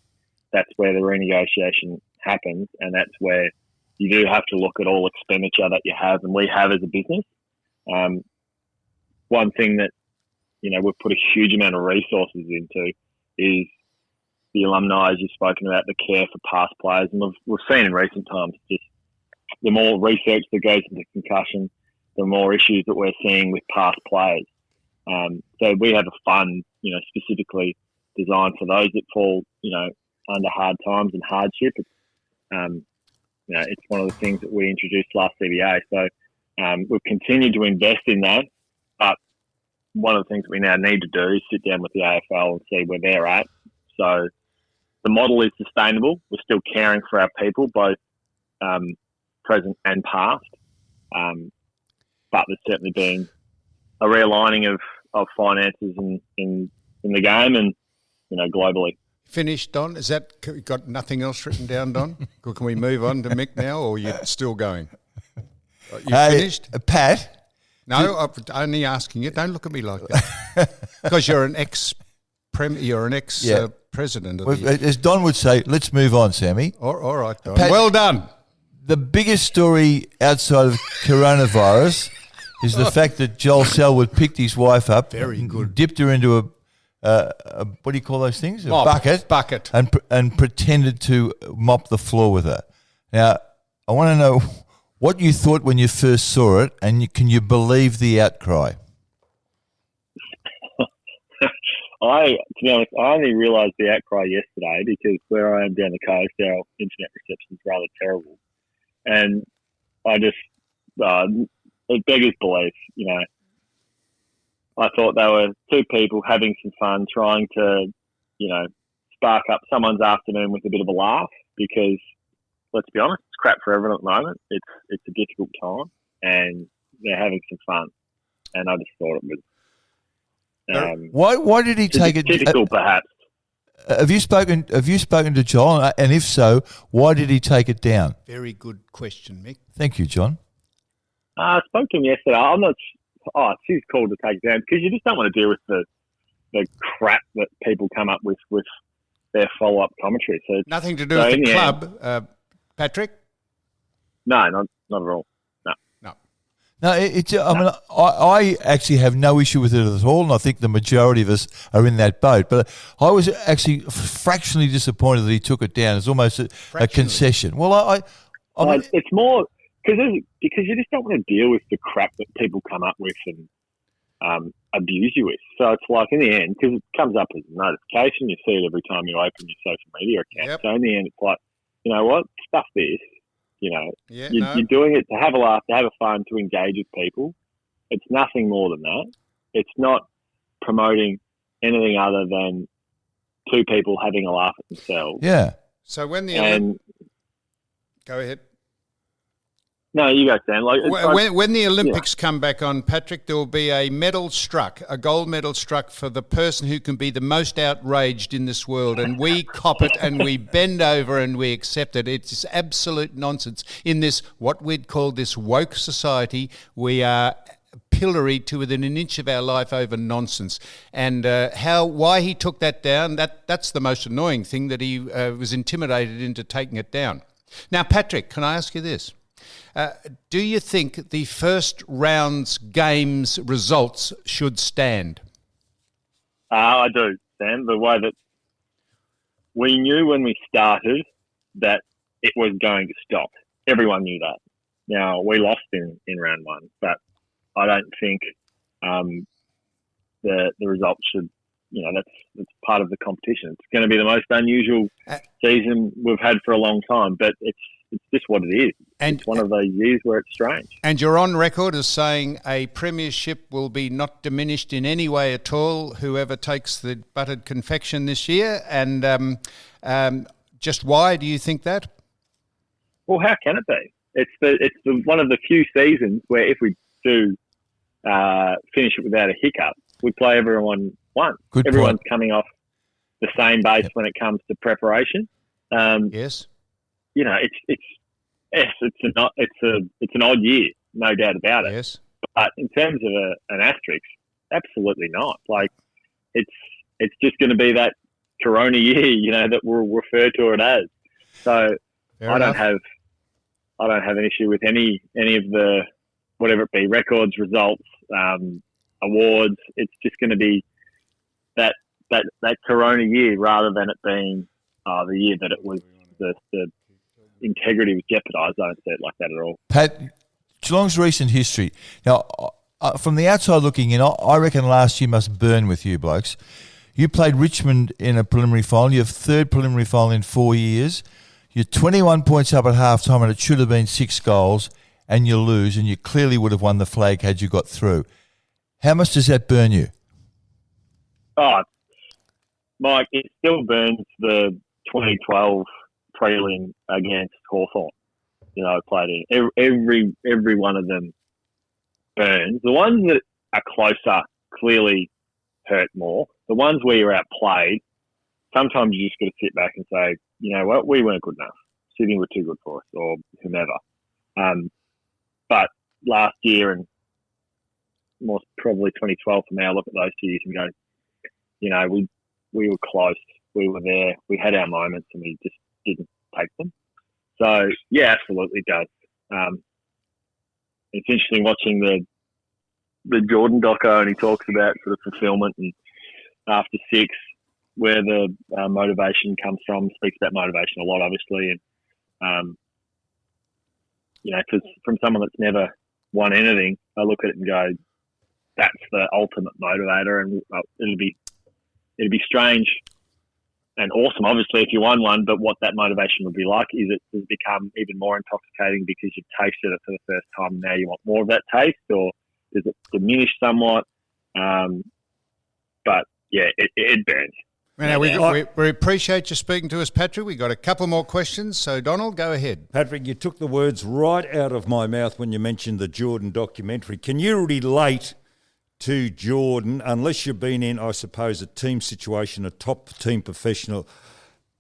that's where the renegotiation happens, and that's where you do have to look at all expenditure that you have, and we have as a business. One thing that we've put a huge amount of resources into is the alumni, as you've spoken about, the care for past players, and we've seen in recent times just the more research that goes into concussion, the more issues that we're seeing with past players. So we have a fund, specifically designed for those that fall, under hard times and hardship. It's one of the things that we introduced last CBA. So we've continued to invest in that. But one of the things that we now need to do is sit down with the AFL and see where they're at. So the model is sustainable. We're still caring for our people, both present and past. But there's certainly been a realigning of finances in the game and, globally. Finished, Don? Is that got nothing else written down, Don? Can we move on to Mick now, or are you still going? You finished? Pat? No, I'm only asking you. Don't look at me like that. Because you're an ex-president of As Don would say, let's move on, Sammy. All right, Don. Pat, well done. The biggest story outside of coronavirus is the fact that Joel Selwood picked his wife up, Very good. dipped her into a what do you call those things? Mop. A bucket, and pretended to mop the floor with her. Now, I want to know what you thought when you first saw it, and can you believe the outcry? To be honest, I only realised the outcry yesterday because where I am down the coast, our internet reception is rather terrible. And I just, it beggars belief, you know. I thought they were two people having some fun, trying to, you know, spark up someone's afternoon with a bit of a laugh because, let's be honest, it's crap for everyone at the moment. It's a difficult time and they're having some fun. And I just thought it was... Why did he take it? Typical, perhaps. Have you spoken to John? And if so, why did he take it down? Very good question, Mick. Thank you, John. I spoke to him yesterday. I'm not. Oh, it's his call to take it down because you just don't want to deal with the crap that people come up with their follow up commentary. So nothing to do with the club, Patrick. No, not at all. No, I actually have no issue with it at all, and I think the majority of us are in that boat. But I was actually fractionally disappointed that he took it down. It's almost a concession. Well, I mean, it's more because you just don't want to deal with the crap that people come up with and abuse you with. So it's like in the end, because it comes up as a notification, you see it every time you open your social media account. Yep. So in the end, it's like, you know what, stuff this. You know, yeah, you're doing it to have a laugh, to have a fun, to engage with people. It's nothing more than that. It's not promoting anything other than two people having a laugh at themselves. Yeah. So when go ahead. No, you go, Sam. When the Olympics come back on, Patrick, there will be a medal struck, a gold medal struck for the person who can be the most outraged in this world. And we cop it and we bend over and we accept it. It's absolute nonsense. In this, what we'd call this woke society, we are pilloried to within an inch of our life over nonsense. And why he took that down, that's the most annoying thing, that he was intimidated into taking it down. Now, Patrick, can I ask you this? Do you think the first round's games results should stand? I do, Sam. The way that we knew when we started that it was going to stop. Everyone knew that. Now, we lost in round one, but I don't think the results should, you know, that's part of the competition. It's going to be the most unusual season we've had for a long time, but it's just what it is. And it's one of those years where it's strange. And you're on record as saying a premiership will be not diminished in any way at all, whoever takes the buttered confection this year. And just why do you think that? Well, how can it be? It's one of the few seasons where if we do finish it without a hiccup, we play everyone once. Everyone's coming off the same base when it comes to preparation. Yes. You know, it's an odd year, no doubt about it. Yes. But in terms of an asterisk, absolutely not. Like, it's just going to be that Corona year, you know, that we'll refer to it as. So I don't have an issue with any of the, whatever it be, records, results, awards. It's just going to be that Corona year rather than it being the year that it was the integrity was jeopardised. I don't see it like that at all. Pat, Geelong's recent history. Now, from the outside looking in, I reckon last year must burn with you blokes. You played Richmond in a preliminary final. Your third preliminary final in 4 years. You're 21 points up at halftime and it should have been 6 goals and you lose and you clearly would have won the flag had you got through. How much does that burn you? Oh, Mike, it still burns the 2012 prelim against Hawthorn. You know, I played in. Every one of them burns. The ones that are closer clearly hurt more. The ones where you're outplayed, sometimes you just got to sit back and say, you know what, we weren't good enough. Sydney were too good for us, or whomever. But last year and more probably 2012 for me, I look at those 2 years and go, you know, we were close. We were there. We had our moments and we just didn't take them. So, yeah, absolutely does. It's interesting watching the Jordan doco, and he talks about sort of fulfillment and after 6, where the motivation comes from. Speaks about motivation a lot, obviously, and because from someone that's never won anything, I look at it and go, that's the ultimate motivator, and it'll be strange and awesome, obviously, if you won one. But what that motivation would be like is it has become even more intoxicating because you've tasted it for the first time. And now you want more of that taste, or does it diminish somewhat? But yeah, it burns. Now, we appreciate you speaking to us, Patrick. We got a couple more questions, so Donald, go ahead. Patrick, you took the words right out of my mouth when you mentioned the Jordan documentary. Can you relate to Jordan, unless you've been in, I suppose, a team situation, a top team professional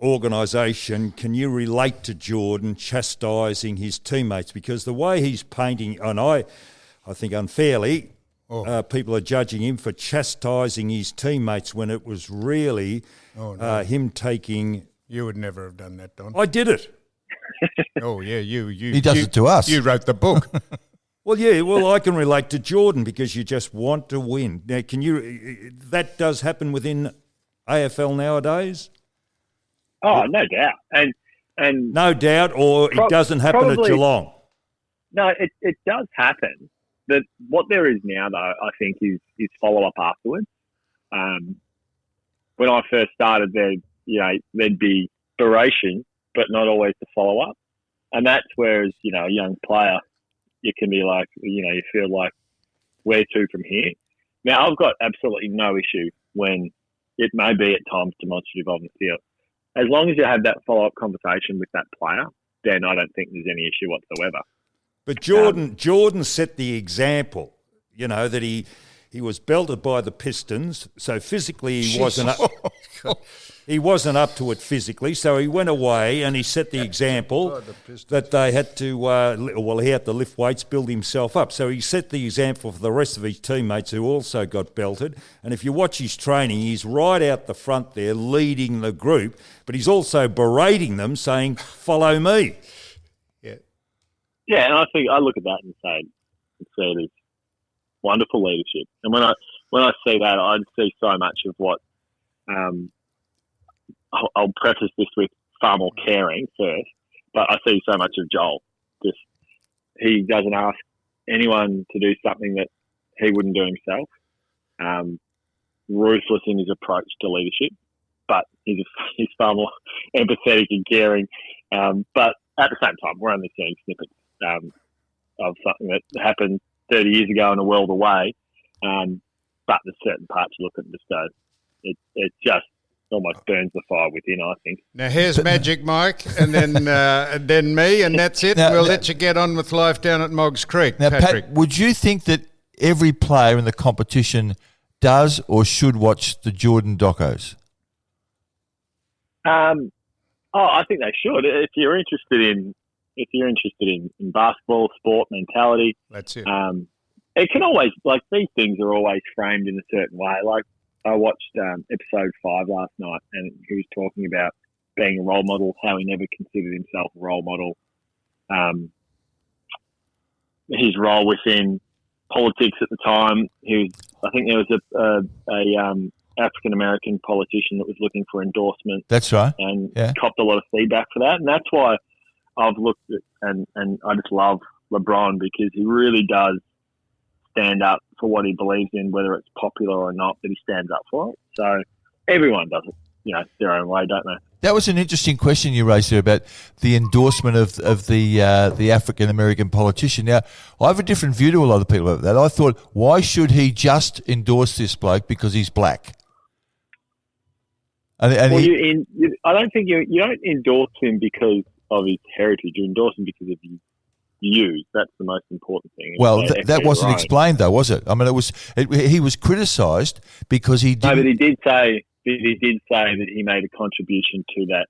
organisation, can you relate to Jordan chastising his teammates? Because the way he's painting, and I think unfairly, people are judging him for chastising his teammates when it was really him taking... You would never have done that, Don. I did it. Oh, yeah, you. He does it to us. You wrote the book. Well, yeah, I can relate to Jordan because you just want to win. Now, that does happen within AFL nowadays? Oh, no doubt. And no doubt, or it doesn't happen at Geelong? No, it does happen. But what there is now, though, I think, is follow-up afterwards. When I first started, there'd be duration, but not always the follow-up. And that's where, as a young player, you can be like, you feel like, where to from here? Now, I've got absolutely no issue when it may be at times demonstrative on the field. As long as you have that follow-up conversation with that player, then I don't think there's any issue whatsoever. But Jordan set the example, that he was belted by the Pistons, so physically he wasn't up to it physically, so he went away and he set the example that they had to, he had to lift weights, build himself up. So he set the example for the rest of his teammates who also got belted. And if you watch his training, he's right out the front there leading the group, but he's also berating them, saying, follow me. Yeah, and I think I look at that and say it is wonderful leadership. And when I see that, I see so much of what. I'll preface this with far more caring first, but I see so much of Joel. Just he doesn't ask anyone to do something that he wouldn't do himself. Ruthless in his approach to leadership, but he's far more empathetic and caring. But at the same time, we're only seeing snippets of something that happened 30 years ago in a world away. But there's certain parts you look at and just go, it just almost burns the fire within, I think. Now, here's Magic Mike, and then me, and that's it. We'll let you get on with life down at Moggs Creek, now, Patrick. Pat, would you think that every player in the competition does or should watch the Jordan docos? I think they should. If you're interested in basketball, sport, mentality, that's it. It can always, these things are always framed in a certain way. Like, I watched episode 5 last night, and he was talking about being a role model, how he never considered himself a role model, his role within politics at the time. I think there was a African American politician that was looking for endorsement. That's right, and copped a lot of feedback for that, and that's why I've looked at and I just love LeBron, because he really does stand up for what he believes in, whether it's popular or not, but he stands up for it. So everyone does it, their own way, don't they? That was an interesting question you raised there about the endorsement of the African American politician. Now, I have a different view to a lot of people about that. I thought, why should he just endorse this bloke because he's black? I don't think you don't endorse him because of his heritage. You endorse him because of his views. That's the most important thing. Well, that wasn't explained, though, was it? I mean, he was criticised because he didn't... No, but he did say that he made a contribution to that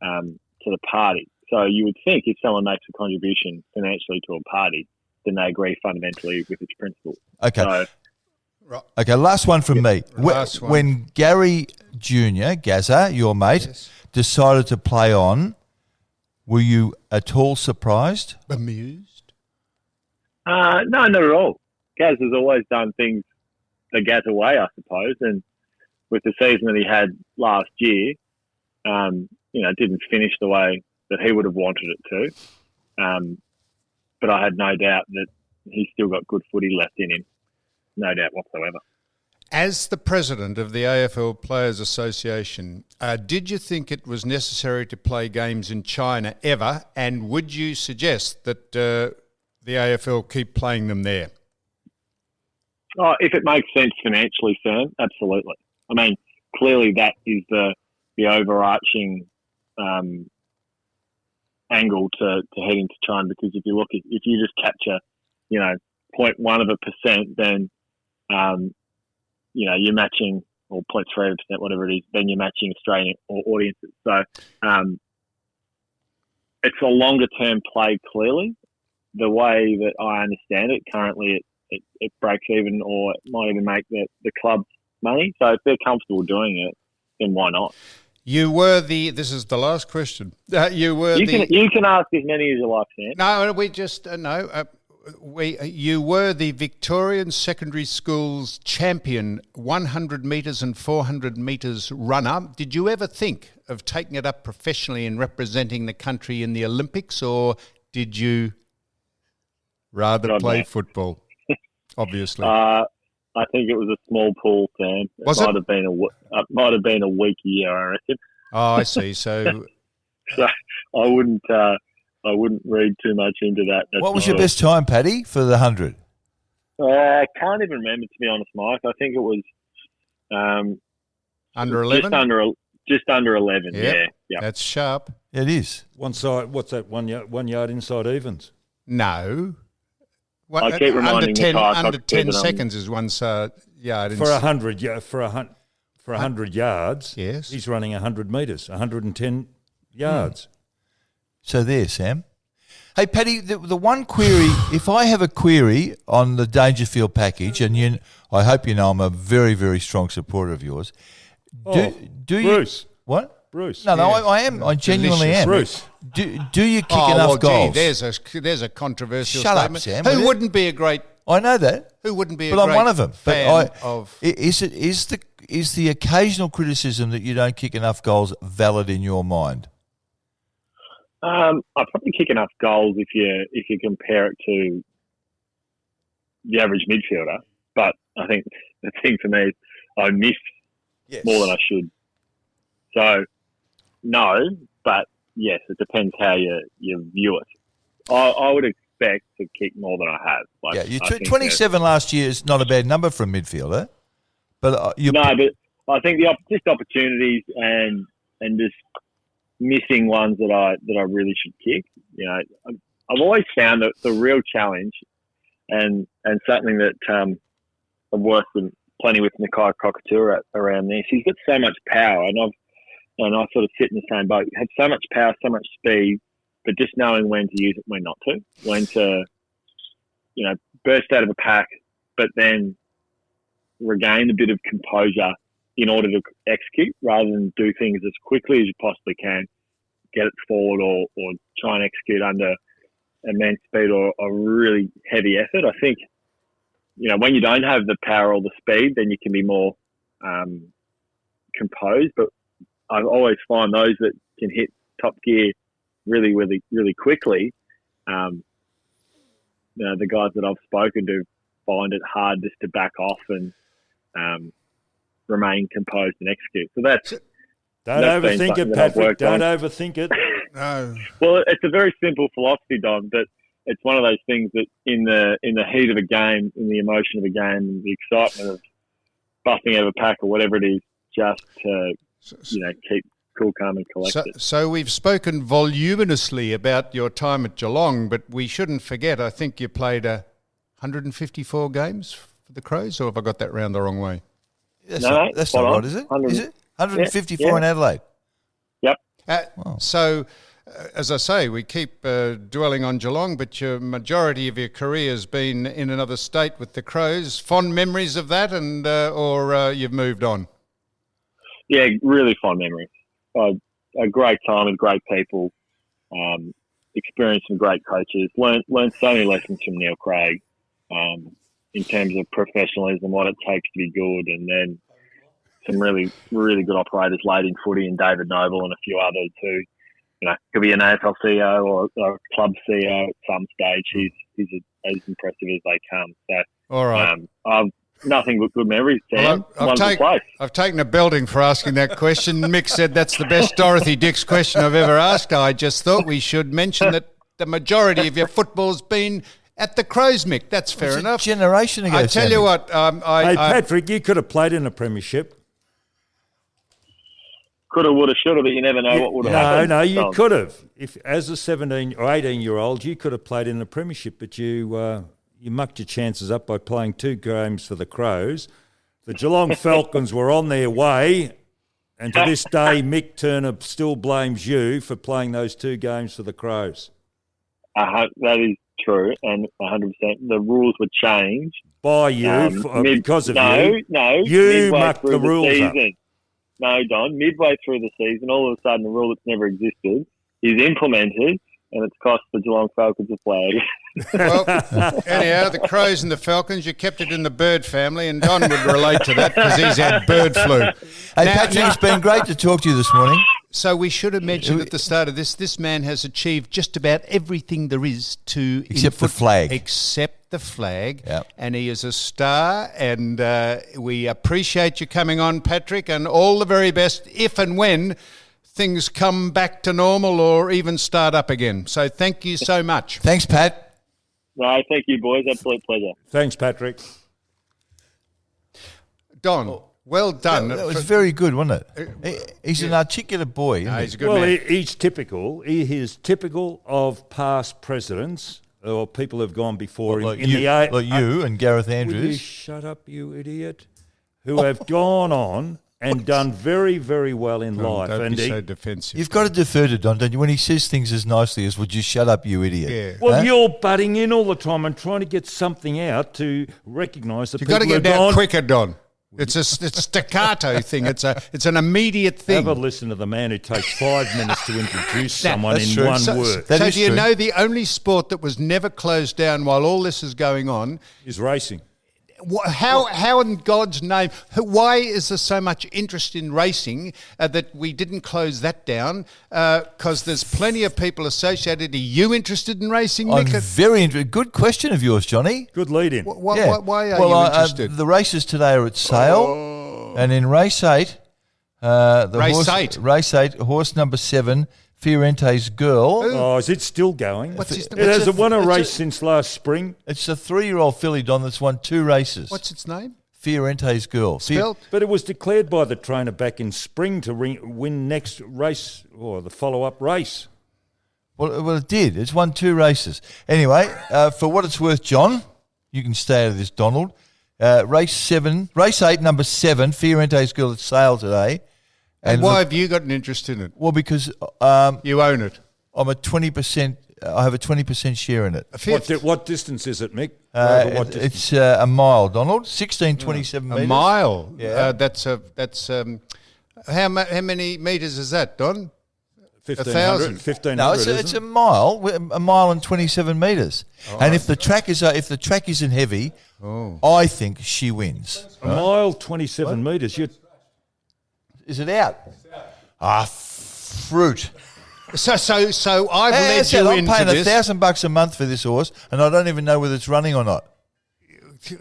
to the party. So you would think if someone makes a contribution financially to a party, then they agree fundamentally with its principles. Okay. Okay, last one from me. When Gary Jr., Gazza, your mate, decided to play on, Were you at all surprised? Bemused? No, not at all. Gaz has always done things the Gaz way, I suppose. And with the season that he had last year, didn't finish the way that he would have wanted it to. But I had no doubt that he's still got good footy left in him. No doubt whatsoever. As the president of the AFL Players Association, did you think it was necessary to play games in China ever? And would you suggest that the AFL keep playing them there? Oh, if it makes sense financially, Sam, absolutely. I mean, clearly that is the overarching angle to heading to China, because if you just capture, 0.1%, then you're matching, or 0.3%, whatever it is, then you're matching Australian audiences. So it's a longer term play, clearly. The way that I understand it, currently it breaks even, or it might even make the club money. So if they're comfortable doing it, then why not? You were this is the last question. You can ask as many as you like, Sam. No, we just, you were the Victorian Secondary School's champion 100 metres and 400 metres runner. Did you ever think of taking it up professionally and representing the country in the Olympics, or did you rather play football? Obviously. I think it was a small pool, Sam. It might have been a weak year, I reckon. Oh, I see. So, so I wouldn't read too much into that. What was your best time, Paddy, for the 100? I can't even remember, to be honest, Mike. I think it was under 11. Just under 11. Yep. Yeah. That's sharp. It is. One side. What's that? 1 yard inside evens. No. I keep reminding under 10 seconds is 1 yard. For 100, for 100 yards, yes, he's running 100 metres, 110 yards. So there, Sam. Hey, Paddy, the one query, if I have a query on the Dangerfield package, and I hope you know I'm a very, very strong supporter of yours. Do Bruce. You, what? Bruce. No, I am. I genuinely am. Bruce. Do you kick enough goals? There's a controversial Shut statement. Up, Sam. Who wouldn't be a great? I know that. Who wouldn't be? But I'm one of them. Is the occasional criticism that you don't kick enough goals valid in your mind? I probably kick enough goals if you compare it to the average midfielder. But I think the thing for me is I miss more than I should. So no, but yes, it depends how you view it. I would expect to kick more than I have. 27 last year is not a bad number for a midfielder. But but I think just opportunities and just missing ones that I really should kick. I've always found that the real challenge, and something that I've worked plenty with Nakai Cockatoo around this. He's got so much power, and I sort of sit in the same boat. He had so much power, so much speed, but just knowing when to use it, when not to, when to, burst out of a pack, but then regain a bit of composure in order to execute, rather than do things as quickly as you possibly can, get it forward, or try and execute under immense speed or a really heavy effort. I think, when you don't have the power or the speed, then you can be more composed. But I always find those that can hit top gear really, really, really quickly, the guys that I've spoken to find it hard just to back off and remain composed and execute. So don't overthink it, Patrick. Don't overthink it. No. Well, it's a very simple philosophy, Don, but it's one of those things that in the heat of a game, in the emotion of a game, the excitement of busting out of a pack or whatever it is, just to keep cool, calm, and collected. So we've spoken voluminously about your time at Geelong, but we shouldn't forget. I think you played 154 games for the Crows, or have I got that round the wrong way? That's not right, is it? Is it 154 in Adelaide? Yep. Wow. So, as I say, we keep dwelling on Geelong, but your majority of your career has been in another state with the Crows. Fond memories of that, and or you've moved on? Yeah, really fond memories. A great time with great people. Experienced some great coaches. Learned so many lessons from Neil Craig in terms of professionalism, what it takes to be good, and then some really, really good operators late in footy, and David Noble and a few others who, could be an AFL CEO or a club CEO at some stage. He's as impressive as they come. So, all right. I've nothing but good memories, Sam. Well, I've taken a belting for asking that question. Mick said that's the best Dorothy Dix question I've ever asked. I just thought we should mention that the majority of your football's been at the Crows, Mick. That's fair enough. A generation ago, I tell you what. Hey, Patrick, you could have played in a premiership. Coulda, woulda, shoulda, but you never know what would have happened. No, you could have. If as a 17 or 18-year-old, you could have played in the premiership, but you mucked your chances up by playing 2 games for the Crows. The Geelong Falcons were on their way, and to this day, Mick Turner still blames you for playing those 2 games for the Crows. That is true, and 100%. The rules were changed. By you, because of you. No, you mucked the rules up. No, Don. Midway through the season, all of a sudden, a rule that's never existed is implemented, and it's cost the Geelong Falcons a flag. Well, anyhow, the Crows and the Falcons, you kept it in the bird family, and Don would relate to that because he's had bird flu. Hey, Patrick, it's been great to talk to you this morning. So we should have mentioned at the start of this man has achieved just about everything there is to... Except the flag. Except the flag. Yep. And he is a star, and we appreciate you coming on, Patrick, and all the very best if and when things come back to normal or even start up again. So thank you so much. Thanks, Pat. No, thank you, boys. Absolute pleasure. Thanks, Patrick. Don, well done. That was very good, wasn't it? He's an articulate boy, isn't he? He's a good man. He's typical. He is typical of past presidents or people who've gone before him. Like you and Gareth Andrews. Will you shut up, you idiot? Who have gone on and done very, very well in life. Don't and be so defensive. You've got to defer to Don, don't you? When he says things as nicely as, would you shut up, you idiot? Yeah. Well, you're butting in all the time and trying to get something out to recognise that You've people got to get have down gone. quicker, Don. It's a staccato thing. It's an immediate thing. Have a listen to the man who takes 5 minutes to introduce someone in true. one So word. That is do you true. know the only sport that was never closed down while all this is going on? Is racing. How in God's name, why is there so much interest in racing that we didn't close that down? Because there's plenty of people associated. Are you interested in racing, I'm Mick? very interested. Good question of yours, Johnny. Good lead in. Why are well, you interested? The races today are at Sale, and in race 8, race 8, horse number 7, Fiorente's Girl. Oh, is it still going? It hasn't won a race since last spring. It's a 3-year-old filly, Don, that's won 2 races. What's its name? Fiorente's Girl. Spelled? But it was declared by the trainer back in spring to win next race or the follow-up race. Well, it did. It's won 2 races. Anyway, for what it's worth, John, you can stay out of this, Donald. Race 8, number 7, Fiorente's Girl at Sale today. And why have you got an interest in it? Well, because You own it. I'm a 20%. I have a 20% share in it. What distance is it, Mick? It's a mile, Donald. 1627 metres. A mile. Yeah. That's how many metres is that, Don? 1,500. 1,000. No, it's a mile and 27 metres. Oh. And if the track isn't heavy, I think she wins. A mile, 27 metres. Is it out? Fruit. So I've led you I'm into paying this. $1,000 a month for this horse, and I don't even know whether it's running or not.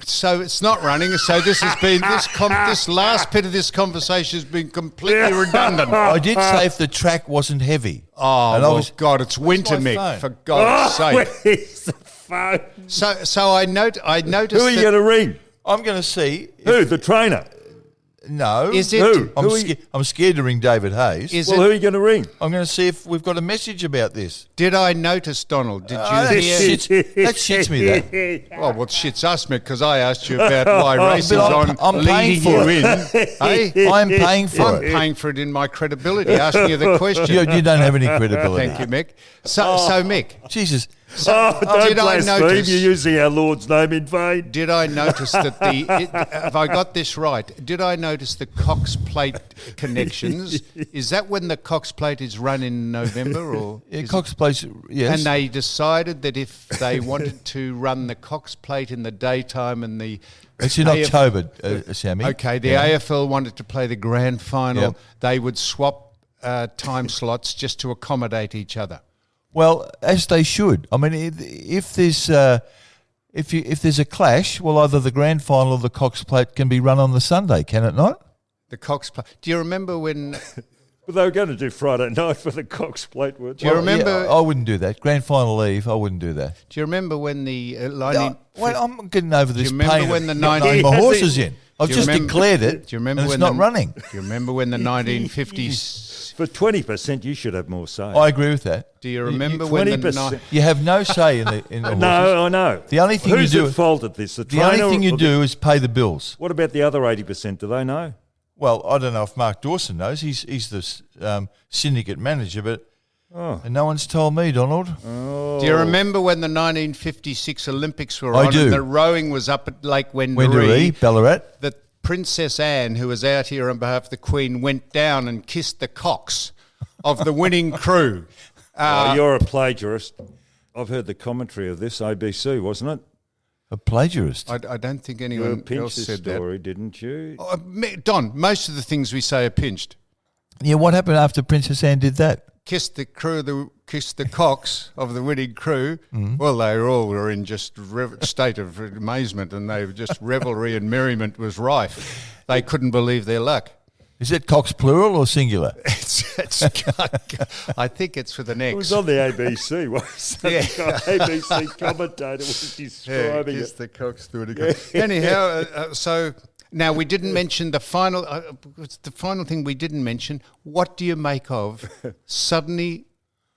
So it's not running. So this has been this last bit of this conversation has been completely redundant. I did say if the track wasn't heavy. Oh, and God, it's winter, my Mick. phone? For God's sake. Where's the phone? So I noticed. Who are you going to ring? I'm going to see. Who? The trainer? No. Is it? Who? I'm scared to ring David Hayes. Who are you going to ring? I'm going to see if we've got a message about this. Did I notice, Donald? Did you That hear? shits me, that. Oh, well, shit's us, Mick, because I asked you about why racing's on I'm paying leading for you it. in. Hey? I'm paying for I'm it. paying for it in my credibility, asking you the question. You don't have any credibility. Thank you, Mick. So Mick, Jesus, Don't did I blaspheme. notice- You're using our Lord's name in vain. Did I notice that have I got this right? Did I notice the Cox Plate connections? Is that when the Cox Plate is run in November, or Cox Place, yes. And they decided that if they wanted to run the Cox Plate in the daytime and the It's in October, Sammy. Okay, the AFL wanted to play the grand final. Yep. They would swap time slots just to accommodate each other. Well, as they should. I mean, if there's if there's a clash, well, either the grand final or the Cox Plate can be run on the Sunday, can it not? The Cox Plate. Do you remember when? But they were going to do Friday night for the Cox Plate. Do you remember? Yeah, I wouldn't do that. Grand final eve, I wouldn't do that. Do you remember when the I'm getting over this Do you remember pain when the of not 19 knowing my horses in. I've Do you just remember- declared it, Do you remember and it's when not running. Do you remember when the 1950s? For 20%, you should have more say. I agree with that. Do you remember when the 20%. You have no say in the horses. No, I know. The only thing Who's you do, at fault at this? the only thing you do is pay the bills. What about the other 80%? Do they know? Well, I don't know if Mark Dawson knows. He's the syndicate manager, but and no one's told me, Donald. Do you remember when the 1956 Olympics were I on do. and the rowing was up at Lake Wendouree, Wendouree? Ballarat. That Princess Anne, who was out here on behalf of the Queen, went down and kissed the cocks of the winning crew. You're a plagiarist. I've heard the commentary of this, ABC, wasn't it? A plagiarist. I don't think You anyone pinched else this said story, didn't you? that. Don, most of the things we say are pinched. Yeah, what happened after Princess Anne did that? Kissed the crew, kissed the cocks of the winning crew. Mm-hmm. Well, they were in just state of amazement, and they were just revelry and merriment was rife. They couldn't believe their luck. Is it Cox plural or singular? I think it's with an X. It was on the ABC, wasn't it? Yeah. ABC commentator was describing Kiss it. the cocks through it. Anyhow, so now we didn't mention the final. The final thing we didn't mention. What do you make of suddenly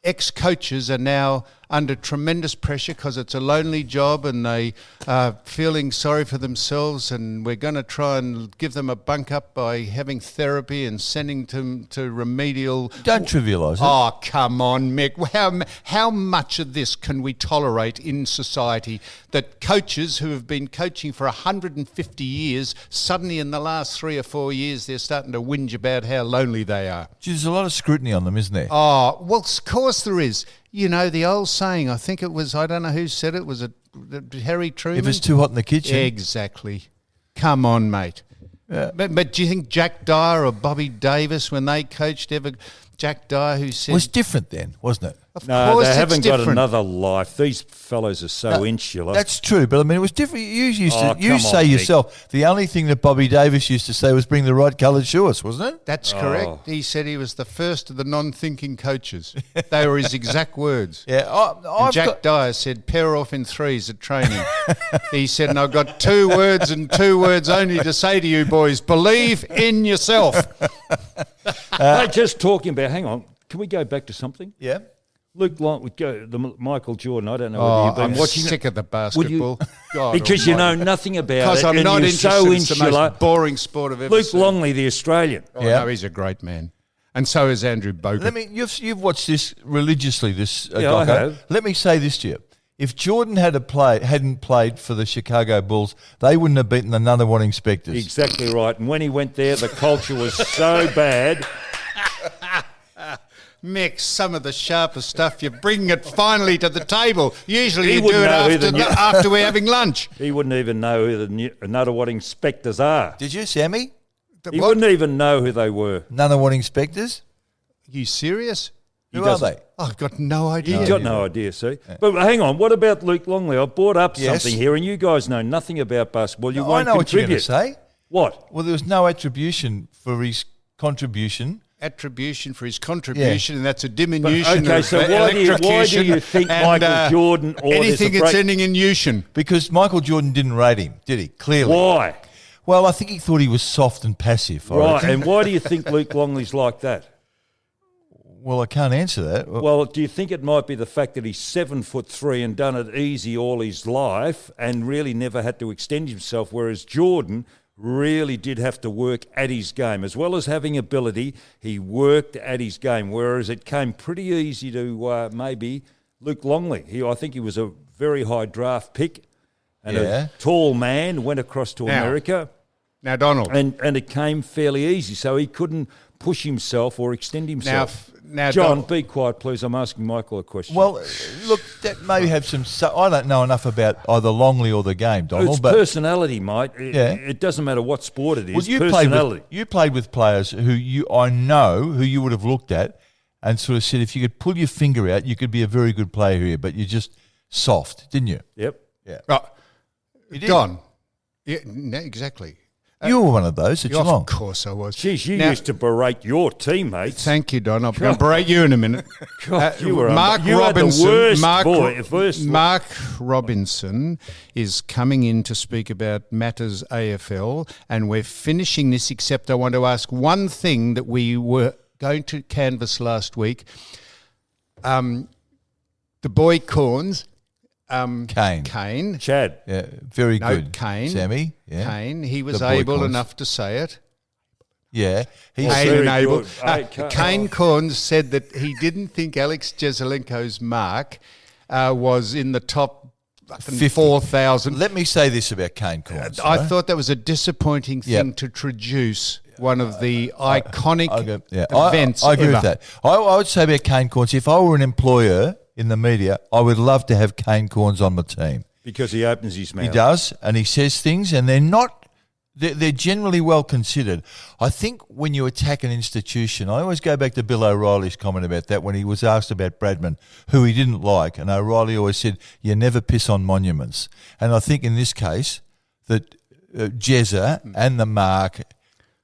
ex-coaches are now under tremendous pressure because it's a lonely job and they are feeling sorry for themselves, and we're going to try and give them a bunk up by having therapy and sending them to remedial. Don't trivialise it. Oh, come on, Mick. How much of this can we tolerate in society that coaches who have been coaching for 150 years, suddenly in the last 3 or 4 years, they're starting to whinge about how lonely they are? Gee, there's a lot of scrutiny on them, isn't there? Oh, well, of course there is. You know, the old saying, I think it was, I don't know who said it, was it Harry Truman? If it's too hot in the kitchen. Exactly. Come on, mate. Yeah. But do you think Jack Dyer or Bobby Davis, when they coached ever, Jack Dyer who said... It was different then, wasn't it? Of No, course they it's haven't got different. another life. These fellows are so insular. That's true, but I mean, it was different. You used Oh, to, you come say on, Nick. yourself, the only thing that Bobby Davis used to say was bring the right coloured shorts, wasn't it? That's correct. He said he was the first of the non-thinking coaches. They were his exact words. Yeah, And I've Jack got, Dyer said, pair off in threes at training. He said, and I've got 2 words and 2 words only to say to you boys. Believe in yourself. Hey, just talking about, hang on, can we go back to something? yeah. Luke Long would go, the Michael Jordan, I don't know Oh, whether you've I'm been watching sick it. of the Would you- basketball. God Because you know almighty. nothing about Because it. I'm and not you're interested. so It's the insular. most boring sport I've ever Luke seen. Longley, the Australian. Oh, Yeah. no, he's a great man. And so is Andrew Bogut. Let me. You've watched this religiously. This Yeah, I doco. have. Let me say this to you: if Jordan hadn't played for the Chicago Bulls, they wouldn't have beaten the Nunawading Inspectors. Exactly right. And when he went there, the culture was so bad. Mick, some of the sharpest stuff. You're bringing it finally to the table. Usually He you do wouldn't it know who after, the new- after we're having lunch. He wouldn't even know who the Nunawading Inspectors are. Did you, Sammy? He What? wouldn't even know who they were. Nunawading Inspectors? Are you serious? Who are they? I've got no idea. You've got no idea, see. But hang on, what about Luke Longley? I brought up Yes. something here, and you guys know nothing about basketball. You I won't know what you're going to contribute. say. What? Well, there was no attribution for his contribution. Attribution for his contribution, and that's a diminution Okay, of so why do you electrocution think and, Michael Jordan or anything there's a that's break- ending in "ution"? Because Michael Jordan didn't rate him, did he? Clearly. Why? Well, I think he thought he was soft and passive. I Right, reckon. and why do you think Luke Longley's like that? Well, I can't answer that. Well, do you think it might be the fact that he's 7'3" and done it easy all his life and really never had to extend himself, whereas Jordan really did have to work at his game. As well as having ability, he worked at his game, whereas it came pretty easy to maybe Luke Longley. I think he was a very high draft pick and Yeah. a tall man, went across to America. Now, Donald. And it came fairly easy, so he couldn't push himself or extend himself. Now, John, Donald. be quiet, please. I'm asking Michael a question. Well, look, that may have some. I don't know enough about either Longley or the game, Donald. it's but personality, mate. Yeah. It doesn't matter what sport it is. well, Personality. you played with players who I know who you would have looked at and sort of said, if you could pull your finger out, you could be a very good player here. But you're just soft, didn't you? Yep. Yeah. Don. Yeah, no, exactly. You were one of those at Geelong. Of course I was. Geez, you Now- used to berate your teammates. Thank you, Don. I'm going to berate you in a minute. God, you were Mark you had the Robinson. worst Mark, voice. Mark Robinson is coming in to speak about matters AFL, and we're finishing this. Except I want to ask one thing that we were going to canvass last week. The boy Corns. Kane. Chad. Yeah, very No, good. Kane. Sammy. Yeah. Kane. He was The boy able Corns. enough to say it. Yeah. He's Kane very and able. good. Okay. Kane Corns said that he didn't think Alex Jezelenko's mark was in the top 4,000. Let me say this about Kane Corns. I right? thought that was a disappointing thing Yep. to traduce one of the iconic events I agree ever. with that. I would say about Kane Corns, if I were an employer in the media, I would love to have Kane Corns on my team. Because he opens his mouth. He does, and he says things, and they're generally well considered. I think when you attack an institution, I always go back to Bill O'Reilly's comment about that when he was asked about Bradman, who he didn't like, and O'Reilly always said, you never piss on monuments. And I think in this case that Jezza and the mark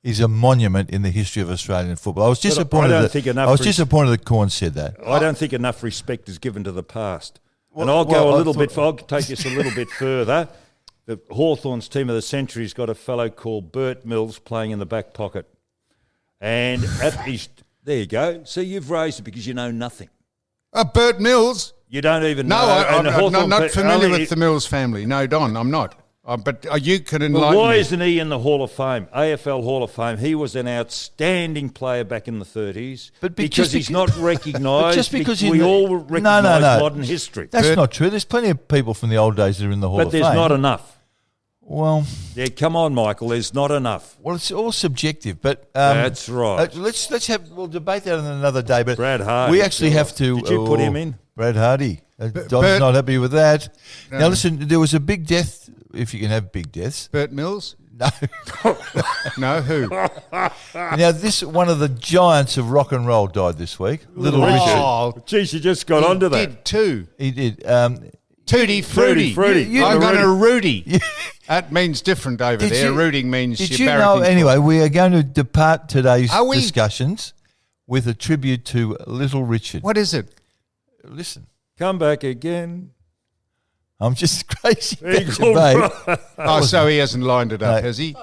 is a monument in the history of Australian football. I was disappointed. Disappointed that Corn said that. I don't think enough respect is given to the past. And I'll go I'll take this a little bit further. The Hawthorns team of the century's got a fellow called Bert Mills playing in the back pocket. And there you go. See, you've raised it because you know nothing. Bert Mills? You don't even No, know. I'm not familiar with the Mills family. No, Don, I'm not. But you can enlighten Well, why me. isn't he in the Hall of Fame, AFL Hall of Fame? He was an outstanding player back in the 30s, But because he's not recognised. Just because we all recognise modern history. That's not true. There's plenty of people from the old days that are in the Hall of Fame. But there's not enough. Well, Yeah, come on, Michael. There's not enough. well, it's all subjective. But That's right. we'll debate that on another day. But Brad Hardy. we actually have to. Did you put him in? Brad Hardy. Don's Bert- not happy with that. Now listen, there was a big death. If you can have big deaths. Bert Mills? No. No, who? Now, one of the giants of rock and roll died this week. Little Richard. Oh, Geez, you just got onto that. did too. He did. Tutti Frutti. Frutti. I'm Rudy. going to Rudy. That means different over Did there. you- Rooting means Did you're you know? barracking for- Anyway, we are going to depart today's Are we? discussions with a tribute to Little Richard. What is it? Listen, Come back again. I'm just crazy. Eagle About you, mate. Oh, so he hasn't lined it up, No. has he?